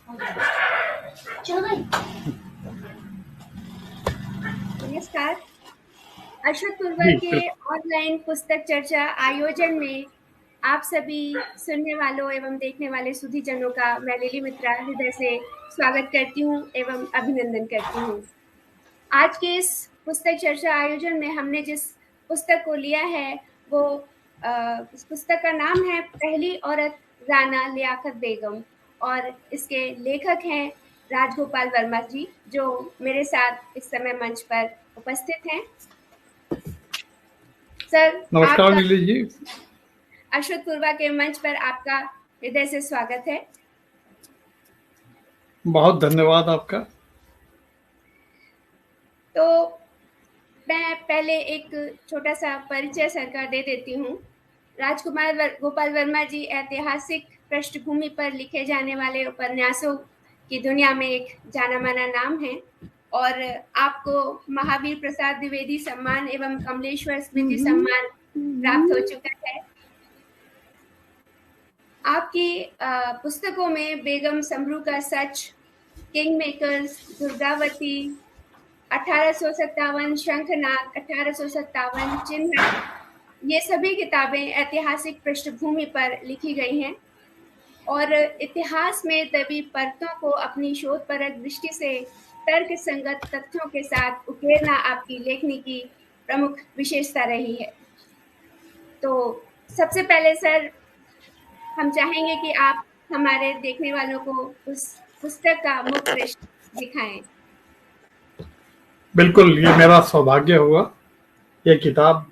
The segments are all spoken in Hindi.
नमस्कार। अशोक पूर्वा जी के बिल्कुल। ऑनलाइन पुस्तक चर्चा आयोजन में आप सभी सुनने वालों एवं देखने वाले सुधीजनों का मैं लिली मित्रा हृदय से स्वागत करती हूँ एवं अभिनंदन करती हूँ। आज के इस पुस्तक चर्चा आयोजन में हमने जिस पुस्तक को लिया है वो इस पुस्तक का नाम है पहली औरत राना लियाकत बेगम और इसके लेखक हैं राजगोपाल वर्मा जी, जो मेरे साथ इस समय मंच पर उपस्थित हैं। सर, नमस्कार आपका नीली जी। अशोक पूर्वा के मंच पर आपका हृदय से स्वागत है। बहुत धन्यवाद आपका। तो मैं पहले एक छोटा-सा परिचय सर का दे देती हूँ। गोपाल वर्मा जी ऐतिहासिक पृष्ठभूमि पर लिखे जाने वाले उपन्यासों की दुनिया में एक जाना-माना नाम है और आपको महावीर प्रसाद द्विवेदी सम्मान एवं कमलेश्वर स्मृति सम्मान प्राप्त हो चुका है। आपकी पुस्तकों में बेगम समरू का सच, किंग मेकर्स, दुर्गावती, 1857, शंखनाद, 1857, चिन्ह, ये सभी किताबें ऐतिहासिक पृष्ठभूमि पर लिखी गई हैं और इतिहास में दबी परतों को अपनी शोधपरक दृष्टि से तर्क संगत तथ्यों के साथ उकेरना आपकी लेखनी की प्रमुख विशेषता रही है। तो सबसे पहले सर, हम चाहेंगे कि आप हमारे देखने वालों को उस पुस्तक का मुख पृष्ठ दिखाएं। बिल्कुल, ये मेरा सौभाग्य हुआ। ये किताब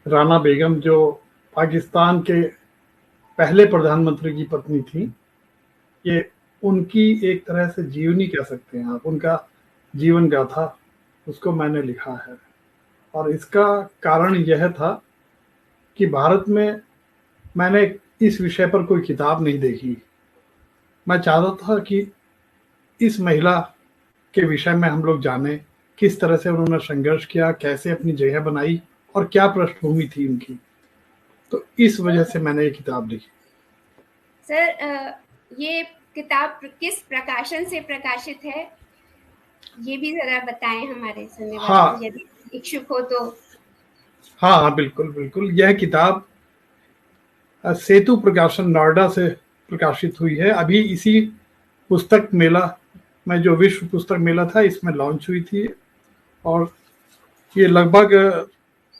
राना बेगम, जो पाकिस्तान के पहले प्रधानमंत्री की पत्नी थी, ये उनकी एक तरह से जीवनी कह सकते हैं आप, उनका जीवन गाथा, उसको मैंने लिखा है। और इसका कारण यह था कि भारत में मैंने इस विषय पर कोई किताब नहीं देखी। मैं चाहता था कि इस महिला के विषय में हम लोग जानें, किस तरह से उन्होंने संघर्ष किया, कैसे अपनी जगह बनाई और क्या पृष्ठभूमि थी उनकी। तो इस वजह से मैंने ये किताब लिखी। सर, ये किताब किस प्रकाशन से प्रकाशित है, ये भी ज़रा बताएँ हमारे सुनने वालों को, हाँ, यदि इच्छुक हो तो? हाँ, हाँ, बिल्कुल, बिल्कुल। यह किताब सेतु प्रकाशन नोएडा से प्रकाशित हुई है। अभी इसी पुस्तक मेला में, जो विश्व पुस्तक मेला था, इसमें लॉन्च हुई थी और ये लगभग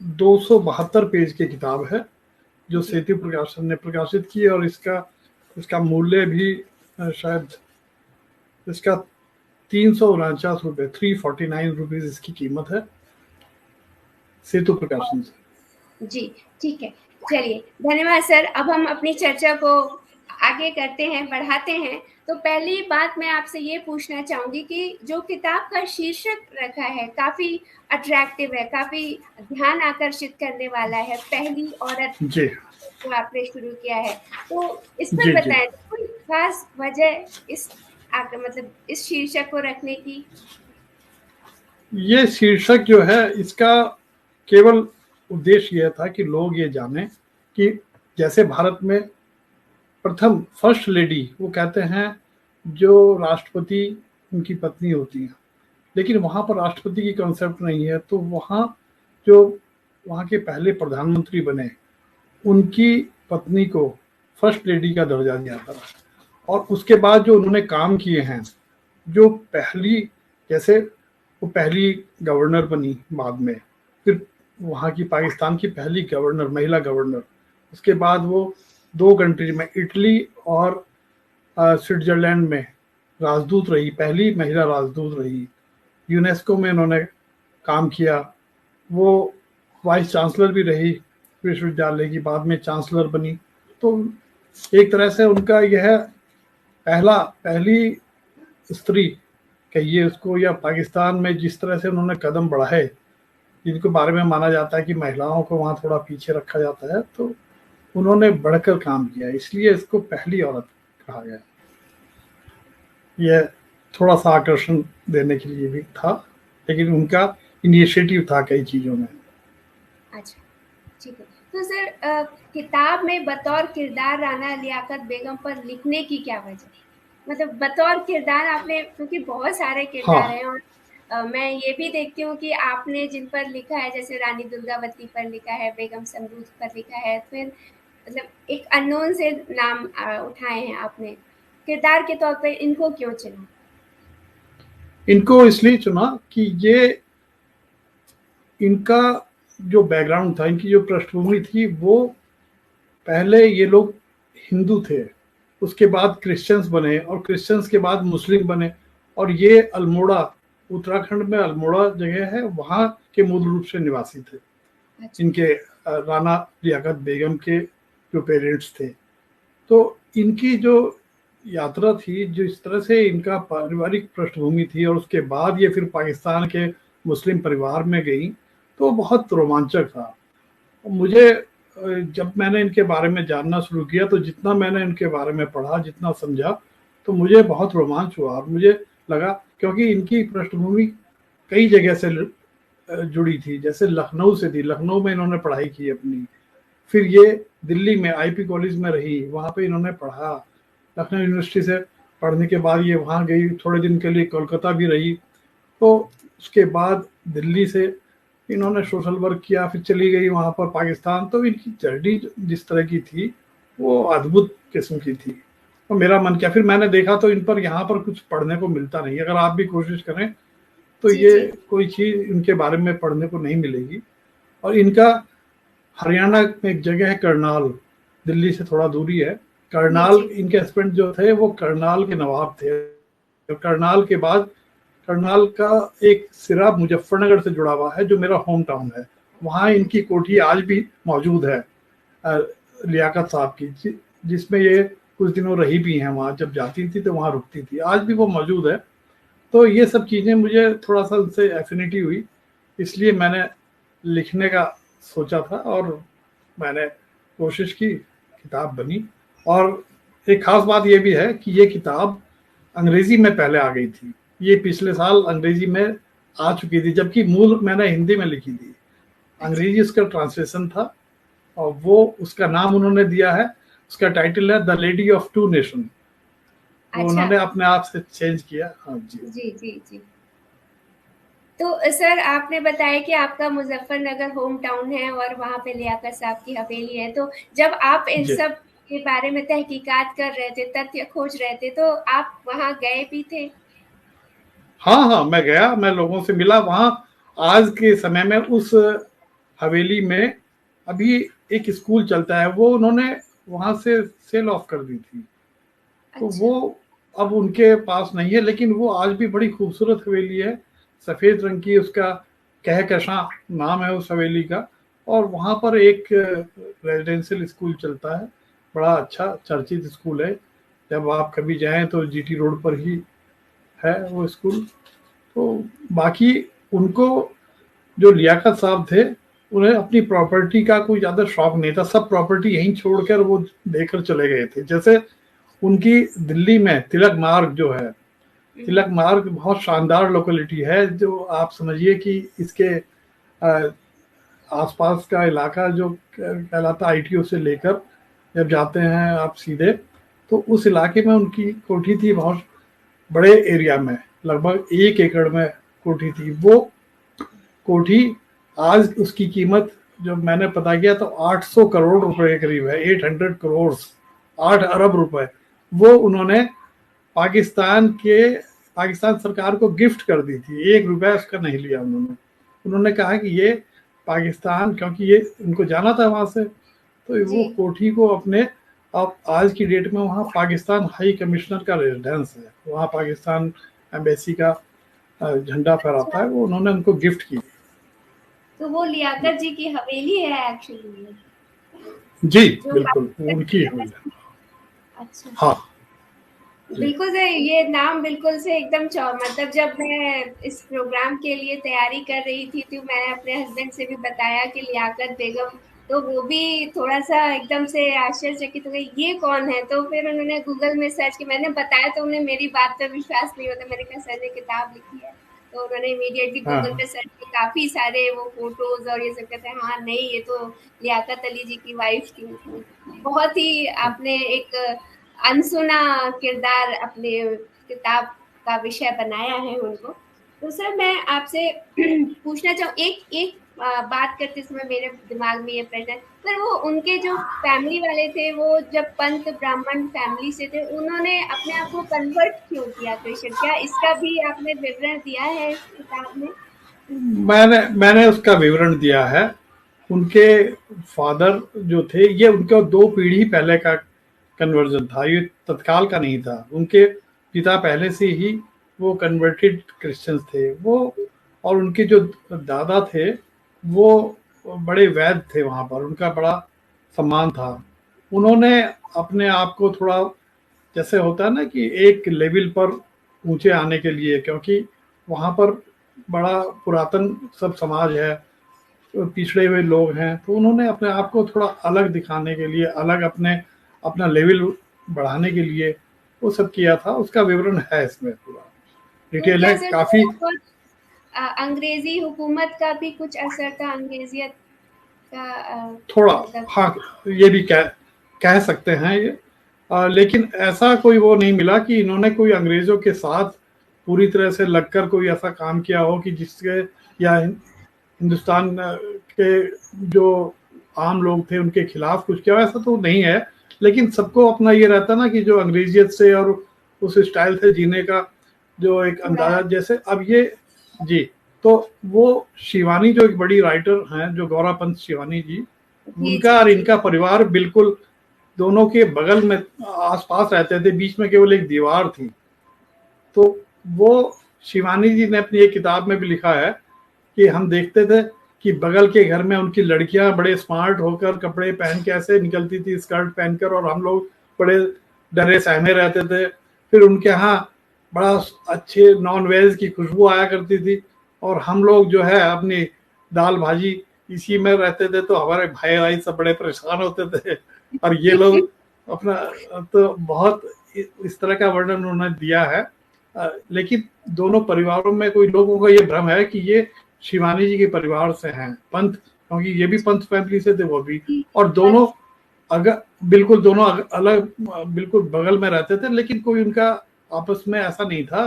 272 पेज की किताब है, जो जी। सेतु प्रकाशन ने प्रकाशित की है। और इसका मूल्य भी शायद इसका 349 रुपये, 349 रुपीज इसकी कीमत है, सेतु प्रकाशन से। जी, ठीक है। चलिए, धन्यवाद सर। अब हम अपनी चर्चा को आगे करते हैं, बढ़ाते हैं। तो पहली बात मैं आपसे ये पूछना चाहूँगी कि जो किताब का शीर्षक रखा है, काफ़ी अट्रैक्टिव है, काफ़ी ध्यान आकर्षित करने वाला है, पहली औरत जी, जो आपने शुरू किया है। तो इस पर जी, जी। बताएँ, कोई ख़ास वजह इस मतलब इस शीर्षक को रखने की? ये शीर्षक जो है, इसका केवल उद्देश्य यह था कि लोग ये जानें कि जैसे भारत में प्रथम फर्स्ट लेडी, वो कहते हैं, जो राष्ट्रपति उनकी पत्नी होती है, लेकिन वहाँ पर राष्ट्रपति की कॉन्सेप्ट नहीं है। तो वहाँ जो वहाँ के पहले प्रधानमंत्री बने, उनकी पत्नी को फर्स्ट लेडी का दर्जा दिया था। और उसके बाद जो उन्होंने काम किए हैं, जो पहली, जैसे वो पहली गवर्नर बनी बाद में, फिर वहाँ की पाकिस्तान की पहली गवर्नर, महिला गवर्नर। उसके बाद वो 2 कंट्री में, इटली और स्विट्जरलैंड में राजदूत रही, पहली महिला राजदूत रही। यूनेस्को में उन्होंने काम किया। वो वाइस चांसलर भी रही विश्वविद्यालय की, बाद में चांसलर बनी। तो एक तरह से उनका यह पहली स्त्री कहिए उसको, या पाकिस्तान में जिस तरह से उन्होंने कदम बढ़ाए, जिनके बारे में माना जाता है कि महिलाओं को वहाँ थोड़ा पीछे रखा जाता है, तो उन्होंने बढ़कर काम किया, इसलिए इसको पहली औरत कहा गया। यह थोड़ा सा आकर्षण देने के लिए भी था, लेकिन उनका इनिशिएटिव था कई चीज़ों में। अच्छा, ठीक है। तो सर, किताब में बतौर किरदार राना लियाकत बेगम पर लिखने की क्या वजह? मतलब बतौर किरदार आपने, क्योंकि बहुत सारे किरदार हाँ। हैं, और मैं ये भी देखती हूँ कि आपने जिन पर लिखा है, जैसे रानी दुर्गावती पर लिखा है, बेगम समरूद पर लिखा है, फिर मतलब एक अननोन से नाम उठाए हैं आपने। किरदार के तौर पे इनको क्यों चुना? इनको इसलिए चुना कि ये इनका जो बैकग्राउंड था, इनकी जो पृष्ठभूमि थी, वो पहले ये लोग हिंदू थे, उसके बाद क्रिश्चियंस बने, और क्रिश्चियंस के बाद मुस्लिम बने। और ये अल्मोड़ा, उत्तराखंड में अल्मोड़ा जगह है, वहाँ के मूल रूप से निवासी थे। अच्छा। इनके राणा लियाकत बेगम के जो पेरेंट्स थे। तो इनकी जो यात्रा थी, जो इस तरह से इनका पारिवारिक पृष्ठभूमि थी, और उसके बाद ये फिर पाकिस्तान के मुस्लिम परिवार में गई, तो बहुत रोमांचक था। मुझे जब मैंने इनके बारे में जानना शुरू किया, तो जितना मैंने इनके बारे में पढ़ा, जितना समझा, तो मुझे बहुत रोमांच हुआ। और मुझे लगा, क्योंकि इनकी पृष्ठभूमि कई जगह से जुड़ी थी। जैसे लखनऊ से थी, लखनऊ में इन्होंने पढ़ाई की अपनी। फिर ये दिल्ली में आईपी कॉलेज में रही, वहाँ पे इन्होंने पढ़ा। लखनऊ यूनिवर्सिटी से पढ़ने के बाद ये वहाँ गई, थोड़े दिन के लिए कोलकाता भी रही। तो उसके बाद दिल्ली से इन्होंने सोशल वर्क किया, फिर चली गई वहाँ पर पाकिस्तान। तो इनकी जर्नी जिस तरह की थी, वो अद्भुत किस्म की थी। तो मेरा मन किया, फिर मैंने देखा तो इन पर यहाँ पर कुछ पढ़ने को मिलता नहीं। अगर आप भी कोशिश करें तो जी, ये जी। कोई चीज़ इनके बारे में पढ़ने को नहीं मिलेगी। और इनका हरियाणा में एक जगह है करनाल, दिल्ली से थोड़ा दूरी है। जी, करनाल, जी। इनके हस्बैंड जो थे वो करनाल के नवाब थे। और करनाल के बाद, करनाल का एक सिरा मुजफ्फरनगर से जुड़ा हुआ है, जो मेरा होम टाउन है। वहाँ इनकी अच्छा, कोठी आज भी मौजूद है, अ, लियाकत साहब की, जिसमें ये कुछ दिनों रही भी हैं। वहाँ जब जाती थी तो वहाँ रुकती थी, आज भी वो मौजूद है। तो ये सब चीज़ें मुझे थोड़ा सा उनसे एफिनिटी हुई, इसलिए मैंने लिखने का सोचा था, और मैंने कोशिश की, किताब बनी। और एक खास बात ये भी है कि ये किताब अंग्रेजी में पहले आ गई थी। ये पिछले साल अंग्रेजी में आ चुकी थी, जबकि मूल मैंने हिंदी में लिखी थी। अच्छा, अंग्रेजी उसका ट्रांसलेशन था, और वो उसका नाम उन्होंने दिया है, उसका टाइटल है the lady of two nation. वो अच्छा। उन्होंने अपने आप से चेंज किया। हाँ जी। जी, जी, जी। तो सर, आपने बताया कि आपका मुज़फ्फरनगर होम टाउन है और वहाँ पे लियाकत साहब की हवेली है। तो जब आप इन जी। सब के बारे में तहकीकात कर रहे थे, तथ्य खोज रहे थे, तो आप वहाँ गए भी थे? हाँ हाँ, मैं गया, मैं लोगों से मिला वहाँ। आज के समय में उस हवेली में अभी एक स्कूल चलता है, वो उन्होंने वहाँ से सेल ऑफ कर दी थी। तो अच्छा, वो अब उनके पास नहीं है, लेकिन वो आज भी बड़ी खूबसूरत हवेली है। सफ़ेद रंग की उसका कहकशां नाम है उस हवेली का। और वहाँ पर एक रेजिडेंशियल स्कूल चलता है, बड़ा अच्छा चर्चित स्कूल है। जब आप कभी जाएं तो जीटी रोड पर ही है वो स्कूल। तो बाकी उनको, जो लियाकत साहब थे, उन्हें अपनी प्रॉपर्टी का कोई ज़्यादा शौक नहीं था। सब प्रॉपर्टी यहीं छोड़कर वो देकर चले गए थे। जैसे उनकी दिल्ली में तिलक मार्ग जो है, हम्म, तिलक मार्ग बहुत शानदार लोकेलिटी है। जो आप समझिए कि इसके अ, आसपास का इलाका जो कहलाता आईटीओ से लेकर, जब जाते हैं आप सीधे, तो उस इलाके में उनकी कोठी थी, बहुत बड़े एरिया में, लगभग 1 एकड़ में कोठी थी वो कोठी। आज उसकी कीमत, जब मैंने पता किया, तो 800 करोड़ रुपए के करीब है, 800 करोड़, 8 अरब रुपए। वो उन्होंने पाकिस्तान के पाकिस्तान सरकार को गिफ्ट कर दी थी। 1 रुपया उसका नहीं लिया उन्होंने। उन्होंने कहा कि ये पाकिस्तान, क्योंकि ये उनको जाना था वहां से, तो जी। वो कोठी को अपने, अब आज की डेट में वहाँ पाकिस्तान हाई कमिश्नर का रेजिडेंस है, वहाँ पाकिस्तान एम्बेसी का झंडा फहराता अच्छा, है, वो उन्होंने उनको गिफ्ट की। तो वो लियाकत जी की हवेली है एक्चुअली में, जी, जो बिल्कुल, वो पाकिस्तान उनकी की है। है। अच्छा। हाँ जी। बिल्कुल से ये नाम बिल्कुल से एकदम मतलब जब मैं इस प्रोग्राम के लिए तैयारी कर रही थी, तो मैंने अपने हस्बैंड से भी बताया कि लियाकत बेगम, तो वो भी थोड़ा सा एकदम से आश्चर्यचकित हो गए, ये कौन है? तो फिर उन्होंने गूगल में सर्च किया, मैंने बताया तो उन्हें मेरी बात पर विश्वास नहीं होता। मैंने कहा सर ने किताब लिखी है, तो उन्होंने इमीडिएटली हाँ गूगल हाँ पे सर्च किया, काफी सारे वो फोटोज और ये सब, कहते हैं हाँ नहीं, ये तो लियाकत अली जी की वाइफ थी। मतलब बहुत ही हाँ। आपने एक अनसुना किरदार अपने किताब का विषय बनाया है उनको। तो सर मैं आपसे पूछना चाहूँ, एक एक बात करते समय मेरे दिमाग में ये प्रश्न है, पर वो उनके जो फैमिली वाले थे, वो जब पंत ब्राह्मण फैमिली से थे, उन्होंने अपने आप को कन्वर्ट क्यों किया क्रिश्चियन? क्या इसका भी आपने विवरण दिया है इस किताब में? मैंने मैंने उसका विवरण दिया है। उनके फादर जो थे, ये उनका 2 पीढ़ी पहले का कन्वर्जन था, ये तत्काल का नहीं था। उनके पिता पहले से ही वो कन्वर्टेड क्रिश्चियंस थे वो। और उनके जो दादा थे वो बड़े वैद थे, वहाँ पर उनका बड़ा सम्मान था। उन्होंने अपने आप को थोड़ा, जैसे होता है ना कि एक लेवल पर ऊंचे आने के लिए, क्योंकि वहाँ पर बड़ा पुरातन सब समाज है, पिछड़े हुए लोग हैं, तो उन्होंने अपने आप को थोड़ा अलग दिखाने के लिए, अलग अपना लेवल बढ़ाने के लिए वो सब किया था। उसका विवरण है इसमें, पूरा तो डिटेल है क्या सर काफी। थोड़ा बहुत अंग्रेजी हुकूमत का भी कुछ असर था, अंग्रेजियत का थोड़ा, मतलब? हाँ, ये भी कह सकते हैं ये। लेकिन ऐसा कोई वो नहीं मिला कि इन्होंने कोई अंग्रेजों के साथ पूरी तरह से लगकर कोई ऐसा काम किया हो कि जिसके, या हिंदुस्तान के जो आम लोग थे उनके खिलाफ कुछ किया, ऐसा तो नहीं है। लेकिन सबको अपना ये रहता ना कि जो अंग्रेजियत से और उस स्टाइल से जीने का जो एक थोड़ा। अंदाजा, जैसे अब ये, जी, तो वो शिवानी जो एक बड़ी राइटर हैं, जो गौरा पंत शिवानी जी, जी उनका जी और जी। इनका परिवार बिल्कुल दोनों के बगल में आसपास रहते थे, बीच में केवल एक दीवार थी। तो वो शिवानी जी ने अपनी एक किताब में भी लिखा है कि हम देखते थे कि बगल के घर में उनकी लड़कियां बड़े स्मार्ट होकर कपड़े पहन के ऐसे निकलती थी, स्कर्ट पहनकर, और हम लोग बड़े डरे सहमे रहते थे। फिर उनके यहाँ बड़ा अच्छे नॉन वेज की खुशबू आया करती थी, और हम लोग जो है अपनी दाल भाजी इसी में रहते थे, तो हमारे भाई भाई सब बड़े परेशान होते थे। और ये लोग अपना, तो बहुत इस तरह का वर्णन उन्होंने दिया है। लेकिन दोनों परिवारों में कोई लोगों को ये भ्रम है कि ये शिवानी जी के परिवार से हैं, पंत, क्योंकि ये भी पंत फैमिली से थे वो भी। और पर दोनों अगर बिल्कुल दोनों अलग, बिल्कुल बगल में रहते थे, लेकिन कोई उनका आपस में ऐसा नहीं था।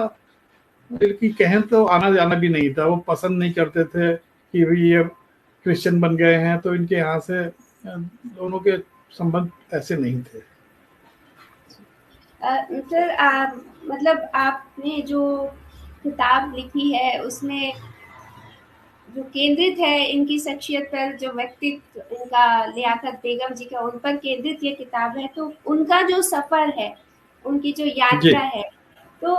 बल्कि कहें तो आना जाना भी नहीं था। वो पसंद नहीं करते थे कि भाई ये क्रिश्चियन बन गए हैं तो इनके यहाँ से, दोनों के संबंध ऐसे नहीं थे। सर मतलब आपने जो किताब लिखी है उसमें जो केंद्रित है इनकी शख्सियत पर, जो व्यक्तित्व इनका लियाकत बेगम जी का, उन पर केंद्रित ये किताब है। तो उनका जो सफर है, उनकी जो जी, यात्रा है, तो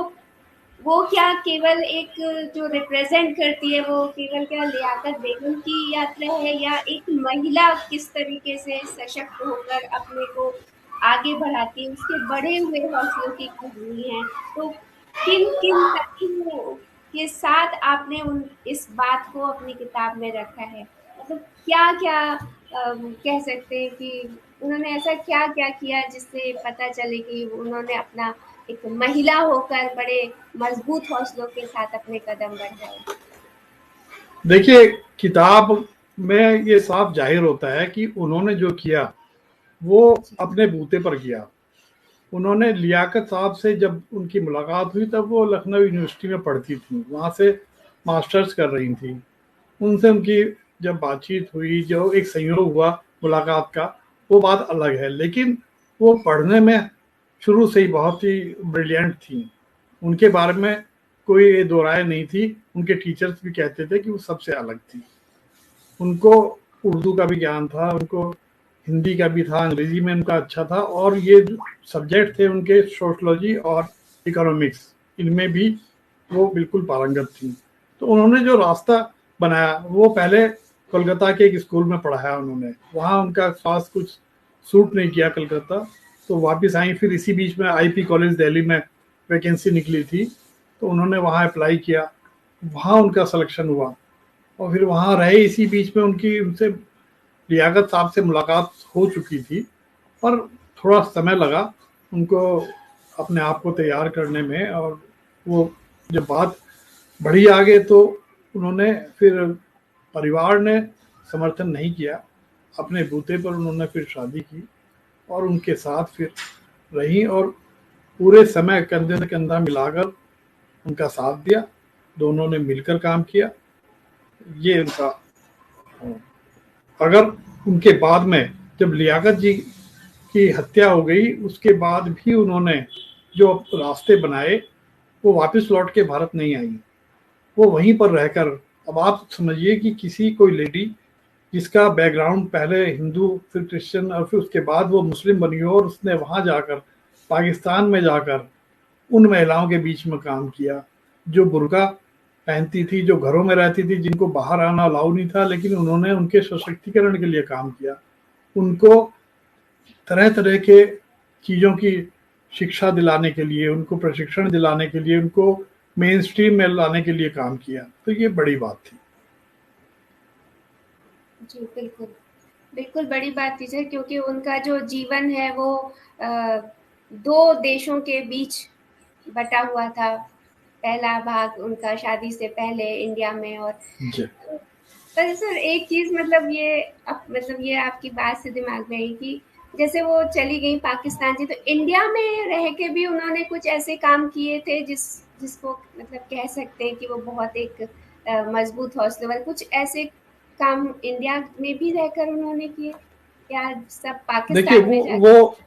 वो क्या केवल एक जो रिप्रेजेंट करती है, वो केवल क्या लियाकत बेगम की यात्रा है, या एक महिला किस तरीके से सशक्त होकर अपने को आगे बढ़ाती है, उसके बढ़े हुए हौसलों की कहानी है? तो किन किन तथ्यों के साथ आपने उन इस बात को अपनी किताब में रखा है? मतलब क्या क्या कह सकते हैं कि उन्होंने ऐसा क्या क्या किया जिससे पता चले कि उन्होंने अपना एक महिला होकर बड़े मजबूत हौसलों के साथ अपने कदम बढ़ाए? देखिए, किताब में ये साफ जाहिर होता है कि उन्होंने जो किया वो अपने बूते पर किया। उन्होंने लियाकत साहब से जब उनकी मुलाकात हुई तब वो लखनऊ यूनिवर्सिटी में पढ़ती थी, वहाँ से मास्टर्स कर रही थी। उनसे उनकी जब बातचीत हुई, जो एक संयोग हुआ मुलाकात का, वो बात अलग है। लेकिन वो पढ़ने में शुरू से ही बहुत ही ब्रिलियंट थी। उनके बारे में कोई दो राय नहीं थी। उनके टीचर्स भी कहते थे कि वो सबसे अलग थी। उनको उर्दू का भी ज्ञान था, उनको हिंदी का भी था, अंग्रेजी में उनका अच्छा था, और ये सब्जेक्ट थे उनके सोशलॉजी और इकोनॉमिक्स, इनमें भी वो बिल्कुल पारंगत थी। तो उन्होंने जो रास्ता बनाया, वो पहले कोलकाता के एक स्कूल में पढ़ाया उन्होंने। वहाँ उनका खास कुछ सूट नहीं किया कलकत्ता, तो वापस आई। फिर इसी बीच में आईपी कॉलेज दिल्ली में वैकेंसी निकली थी, तो उन्होंने वहाँ अप्लाई किया, वहाँ उनका सिलेक्शन हुआ। और फिर वहाँ रहे, इसी बीच में उनकी उनसे लियाकत साहब से मुलाकात हो चुकी थी, पर थोड़ा समय लगा उनको अपने आप को तैयार करने में। और वो जब बात बढ़ी आगे तो उन्होंने फिर, परिवार ने समर्थन नहीं किया, अपने बूते पर उन्होंने फिर शादी की, और उनके साथ फिर रही और पूरे समय कंधे से कंधा मिलाकर उनका साथ दिया, दोनों ने मिलकर काम किया। ये उनका, अगर उनके बाद में जब लियाकत जी की हत्या हो गई, उसके बाद भी उन्होंने जो रास्ते बनाए, वो वापस लौट के भारत नहीं आई, वो वहीं पर रहकर। अब आप समझिए कि किसी कोई लेडी जिसका बैकग्राउंड पहले हिंदू, फिर क्रिश्चियन और फिर उसके बाद वो मुस्लिम बनी हो, और उसने वहां जाकर, पाकिस्तान में जाकर उन महिलाओं के बीच में काम किया जो बुर्का पहनती थी, जो घरों में रहती थी, जिनको बाहर आना अलाउ नहीं था, लेकिन उन्होंने उनके सशक्तिकरण के लिए काम किया, उनको तरह तरह के चीज़ों की शिक्षा दिलाने के लिए, उनको प्रशिक्षण दिलाने के लिए, उनको मेन स्ट्रीम में लाने के लिए काम किया। तो ये बड़ी बात थी। जी, बिल्कुल। बिल्कुल बड़ी बात थी सर, क्योंकि उनका जो जीवन है वो 2 देशों के बीच बटा हुआ था। पहला भाग उनका शादी से पहले इंडिया में, और जी। पर सर एक चीज़ मतलब ये मतलब ये आपकी बात से दिमाग में आई कि जैसे वो चली गई पाकिस्तान थी, तो इंडिया में रह के भी उन्होंने कुछ ऐसे काम किए थे जिसको मतलब कह सकते हैं कि वो बहुत एक मजबूत हौसले वाले, कुछ ऐसे काम इंडिया में भी रहकर उन्होंने किए, या सब देखिए पाकिस्तान में वो जाकर?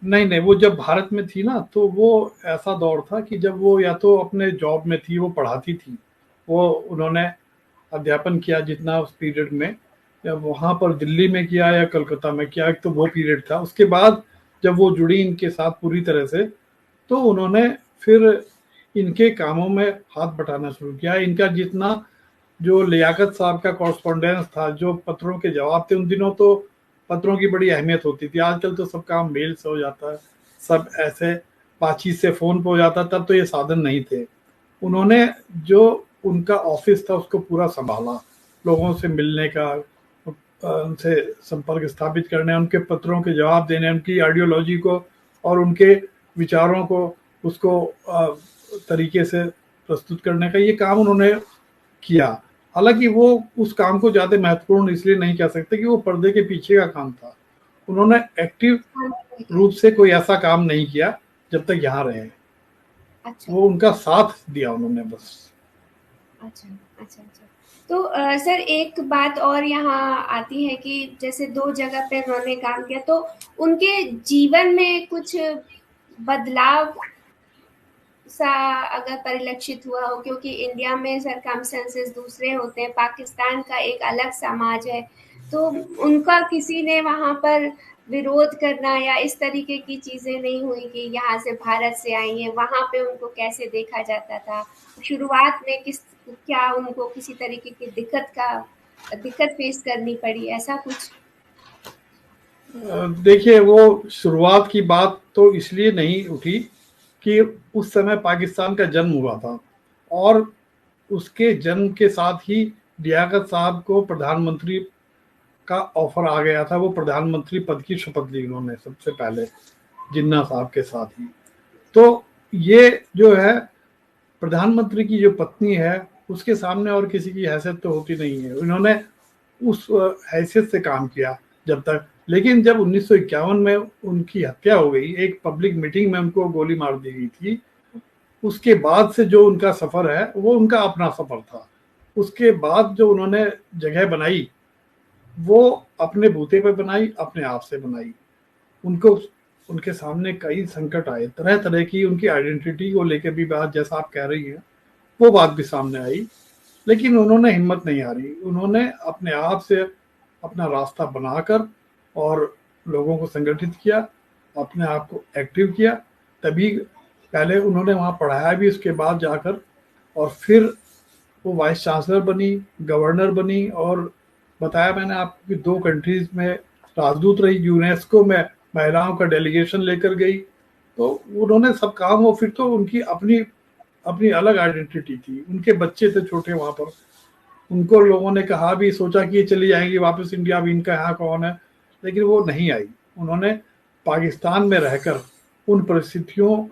नहीं नहीं, वो जब भारत में थी ना, तो वो ऐसा दौर था कि जब वो या तो अपने जॉब में थी, वो पढ़ाती थी, वो उन्होंने अध्यापन किया जितना उस पीरियड में, या वहाँ पर दिल्ली में किया या कलकत्ता में किया, एक तो वो पीरियड था। उसके बाद जब वो जुड़ी इनके साथ पूरी तरह से, तो उन्होंने फिर इनके कामों में हाथ बटाना शुरू किया। इनका जितना जो लियाकत साहब का कॉरस्पॉन्डेंस था, जो पत्रों के जवाब थे, उन दिनों तो पत्रों की बड़ी अहमियत होती थी। आजकल तो सब काम मेल से हो जाता है, सब ऐसे बातचीत से फोन पे हो जाता, तब तो ये साधन नहीं थे। उन्होंने जो उनका ऑफिस था उसको पूरा संभाला, लोगों से मिलने का, उनसे संपर्क स्थापित करने, उनके पत्रों के जवाब देने, उनकी आइडियोलॉजी को और उनके विचारों को उसको तरीके से प्रस्तुत करने का ये काम उन्होंने किया। हालांकि वो उस काम को ज्यादा महत्वपूर्ण इसलिए नहीं कह सकते कि वो पर्दे के पीछे का काम था। उन्होंने एक्टिव हाँ, ठीक है। रूप से कोई ऐसा काम नहीं किया जब तक यहाँ रहे। अच्छा। वो उनका साथ दिया उन्होंने बस। अच्छा, अच्छा, अच्छा। तो सर एक बात और यहाँ आती है कि जैसे 2 जगह पे उन्होंने काम किया, तो उनके जीवन में कुछ बदलाव सा अगर परिलक्षित हुआ हो, क्योंकि इंडिया में सरकमस्टेंसेस दूसरे होते हैं, पाकिस्तान का एक अलग समाज है, तो उनका किसी ने वहाँ पर विरोध करना या इस तरीके की चीज़ें नहीं हुई कि यहाँ से भारत से आई हैं, वहाँ पे उनको कैसे देखा जाता था? शुरुआत में क्या उनको किसी तरीके की दिक्कत फेस करनी पड़ी, ऐसा कुछ? देखिए वो शुरुआत की बात तो इसलिए नहीं उठी कि उस समय पाकिस्तान का जन्म हुआ था, और उसके जन्म के साथ ही लियाकत साहब को प्रधानमंत्री का ऑफर आ गया था। वो प्रधानमंत्री पद की शपथ ली उन्होंने सबसे पहले जिन्ना साहब के साथ ही। तो ये जो है, प्रधानमंत्री की जो पत्नी है, उसके सामने और किसी की हैसियत तो होती नहीं है। उन्होंने उस हैसियत से काम किया जब तक। लेकिन जब 1951 में उनकी हत्या हो गई, एक पब्लिक मीटिंग में उनको गोली मार दी गई थी, उसके बाद से जो उनका सफर है वो उनका अपना सफर था। उसके बाद जो उन्होंने जगह बनाई, वो अपने बूते पे बनाई, अपने आप से बनाई। उनको उनके सामने कई संकट आए, तरह तरह की उनकी आइडेंटिटी को लेकर भी बात, जैसा आप कह रही हैं, वो बात भी सामने आई। लेकिन उन्होंने हिम्मत नहीं हारी, उन्होंने अपने आप से अपना रास्ता बनाकर और लोगों को संगठित किया, अपने आप को एक्टिव किया। तभी पहले उन्होंने वहाँ पढ़ाया भी, उसके बाद जाकर, और फिर वो वाइस चांसलर बनी, गवर्नर बनी, और बताया मैंने आपको कि 2 कंट्रीज में राजदूत रही, यूनेस्को में महिलाओं का डेलीगेशन लेकर गई। तो उन्होंने सब काम, वो फिर तो उनकी अपनी अपनी अलग आइडेंटिटी थी। उनके बच्चे थे छोटे वहां पर, उनको लोगों ने कहा भी, सोचा कि ये चली जाएंगी वापस इंडिया, भी इनका यहाँ कौन है, लेकिन वो नहीं आई। उन्होंने पाकिस्तान में रहकर उन परिस्थितियों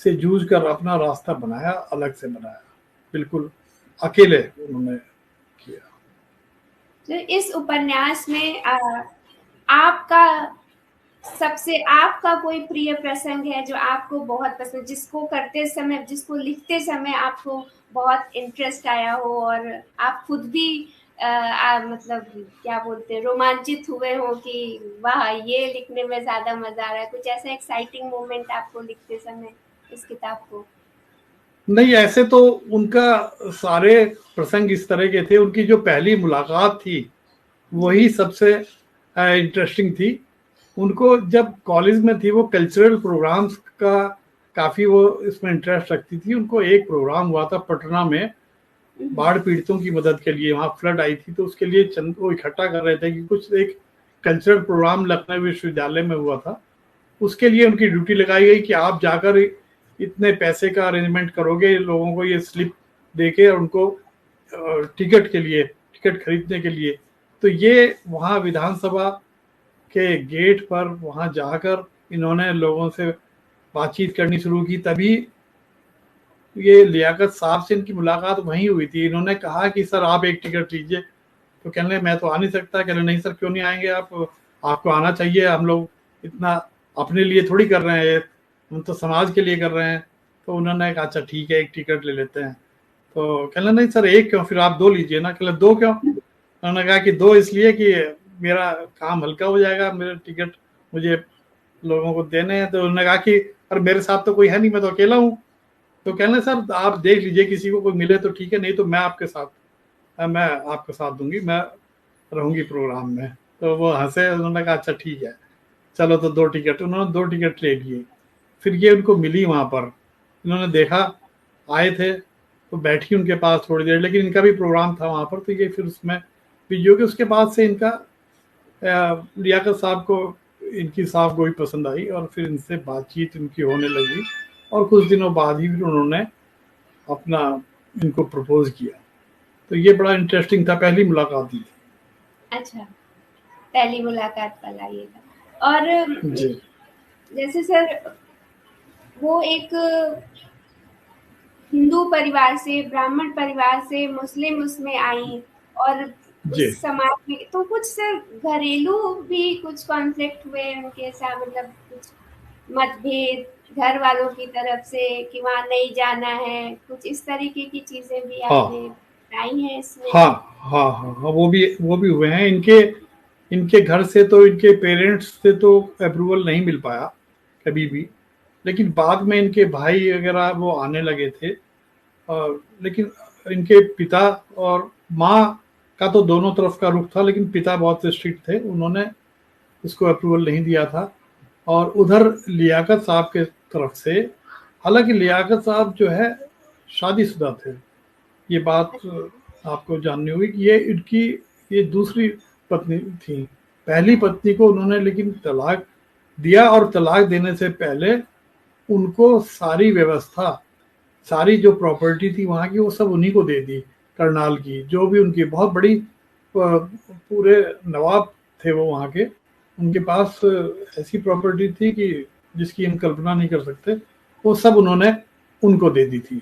से जूझ कर अपना रास्ता बनाया, अलग से बनाया, बिल्कुल अकेले उन्होंने किया। तो इस उपन्यास में आपका सबसे आपका कोई प्रिय प्रसंग है जो आपको बहुत पसंद, जिसको करते समय, जिसको लिखते समय आपको बहुत इंटरेस्ट आया हो और आप खुद भी मतलब क्या बोलते हैं, रोमांचित हुए हो कि वाह, ये लिखने में ज्यादा मजा आ रहा है, कुछ ऐसा एक्साइटिंग मोमेंट आपको लिखते समय इस किताब को? नहीं, ऐसे तो उनका सारे प्रसंग इस तरह के थे। उनकी जो पहली मुलाकात थी जी। वही सबसे इंटरेस्टिंग थी। उनको जब कॉलेज में थी वो कल्चरल प्रोग्राम्स का काफ़ी वो इसमें इंटरेस्ट रखती थी। उनको एक प्रोग्राम हुआ था पटना में बाढ़ पीड़ितों की मदद के लिए, वहाँ फ्लड आई थी, तो उसके लिए चंद वो इकट्ठा कर रहे थे कि कुछ एक कल्चरल प्रोग्राम लखनऊ विश्वविद्यालय में हुआ था। उसके लिए उनकी ड्यूटी लगाई गई कि आप जाकर इतने पैसे का अरेंजमेंट करोगे, लोगों को ये स्लिप देके और उनको टिकट के लिए, टिकट खरीदने के लिए। तो ये वहाँ विधानसभा के गेट पर वहाँ जाकर इन्होंने लोगों से बातचीत करनी शुरू की। तभी ये लियाकत साहब से इनकी मुलाकात वहीं हुई थी। इन्होंने कहा कि सर आप एक टिकट लीजिए, तो कहने मैं तो आ नहीं सकता। कहने नहीं सर क्यों नहीं आएंगे आप, आपको आना चाहिए, हम लोग इतना अपने लिए थोड़ी कर रहे हैं, हम तो समाज के लिए कर रहे हैं। तो उन्होंने कहा अच्छा ठीक है, एक टिकट ले लेते हैं। तो कहने नहीं सर एक क्यों, फिर आप दो लीजिए ना। कहले दो क्यों? उन्होंने कहा कि दो इसलिए कि मेरा काम हल्का हो जाएगा, मेरे टिकट मुझे लोगों को देने हैं। तो उन्होंने कहा कि अरे मेरे साथ तो कोई है नहीं, मैं तो अकेला हूँ। तो कहने सर आप देख लीजिए, किसी को कोई मिले तो ठीक है, नहीं तो मैं आपके साथ, मैं आपका साथ दूंगी, मैं रहूंगी प्रोग्राम में। तो वो हंसे, उन्होंने कहा अच्छा ठीक है चलो। तो दो टिकट, उन्होंने दो टिकट ले लिए। फिर ये उनको मिली वहां पर, इन्होंने देखा, आए थे तो बैठी उनके पास थोड़ी देर, लेकिन इनका भी प्रोग्राम था वहां पर। तो ये फिर उसमें बिजी हो गए। उसके बाद से इनका लियाकत साहब को इनकी साफ गोई पसंद आई और फिर इनसे बातचीत इनकी होने लगी। और कुछ दिनों बाद ही फिर उन्होंने अपना इनको प्रपोज किया। तो ये बड़ा इंटरेस्टिंग था, पहली मुलाकात ही थी। अच्छा, पहली मुलाकात वाला ये था। और जी जैसे सर, वो एक हिंदू परिवार से, ब्राह्मण परिवार से मुस्लिम उसमें आई, और जी। उस समाज में तो कुछ सर घरेलू भी कुछ कॉन्फ्लिक्ट हुए उनके साथ, मतलब कुछ मतभेद घर वालों की तरफ से कि वहाँ नहीं जाना है, कुछ इस तरीके की चीजें भी हाँ आपने बताई हैं इसमें? हाँ हाँ हाँ हाँ, वो भी हुए हैं। इनके इनके घर से तो, इनके पेरेंट्स से तो अप्रूवल नहीं मिल पाया कभी भी। लेकिन बाद में इनके भाई वगैरह वो आने लगे थे। और लेकिन इनके पिता और माँ का तो दोनों तरफ का रुख था, लेकिन पिता बहुत स्ट्रिक्ट थे, उन्होंने इसको अप्रूवल नहीं दिया था। और उधर लियाकत साहब के तरफ से, हालांकि लियाकत साहब जो है शादीशुदा थे, ये बात आपको जाननी होगी कि ये इनकी ये दूसरी पत्नी थी। पहली पत्नी को उन्होंने लेकिन तलाक दिया, और तलाक देने से पहले उनको सारी व्यवस्था, सारी जो प्रॉपर्टी थी वहाँ की, वो सब उन्हीं को दे दी। करनाल की जो भी उनकी बहुत बड़ी पूरे नवाब थे वो वहाँ के, उनके पास ऐसी प्रॉपर्टी थी कि जिसकी हम कल्पना नहीं कर सकते, वो सब उन्होंने उनको दे दी थी।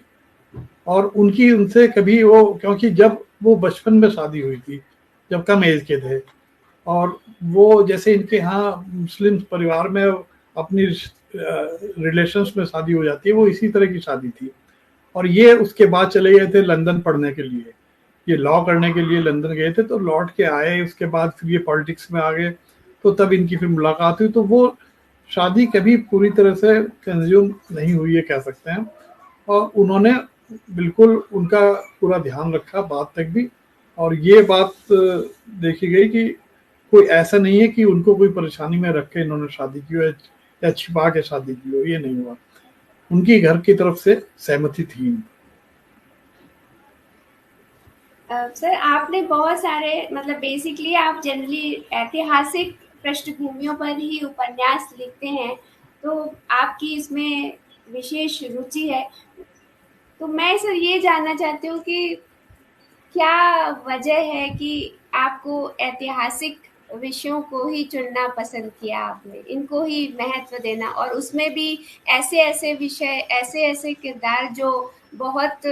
और उनकी उनसे कभी वो, क्योंकि जब वो बचपन में शादी हुई थी, जब कम एज के थे, और वो जैसे इनके यहाँ मुस्लिम परिवार में अपनी रिलेशंस में शादी हो जाती है, वो इसी तरह की शादी थी। और ये उसके बाद चले गए थे लंदन पढ़ने के लिए, ये लॉ करने के लिए लंदन गए थे। तो लौट के आए, उसके बाद फिर ये पॉलिटिक्स में आ गए। तो तब इनकी फिर मुलाकात हुई। तो वो शादी कभी पूरी तरह से कंज्यूम नहीं हुई है कह सकते हैं। और उन्होंने बिल्कुल उनका पूरा ध्यान रखा बाद तक भी। और ये बात देखी गई कि कोई ऐसा नहीं है कि उनको कोई परेशानी में रख के इन्होंने शादी की हो या छिपा के शादी की हो, ये नहीं हुआ। उनकी घर की तरफ से सहमति थी। सर, आपने बहुत सारे, मतलब बेसिकली आप जनरली ऐतिहासिक पृष्ठभूमियों पर ही उपन्यास लिखते हैं, तो आपकी इसमें विशेष रुचि है। तो मैं सर ये जानना चाहती हूँ कि क्या वजह है कि आपको ऐतिहासिक विषयों को ही चुनना पसंद किया आपने, इनको ही महत्व देना, और उसमें भी ऐसे ऐसे विषय, ऐसे ऐसे किरदार जो बहुत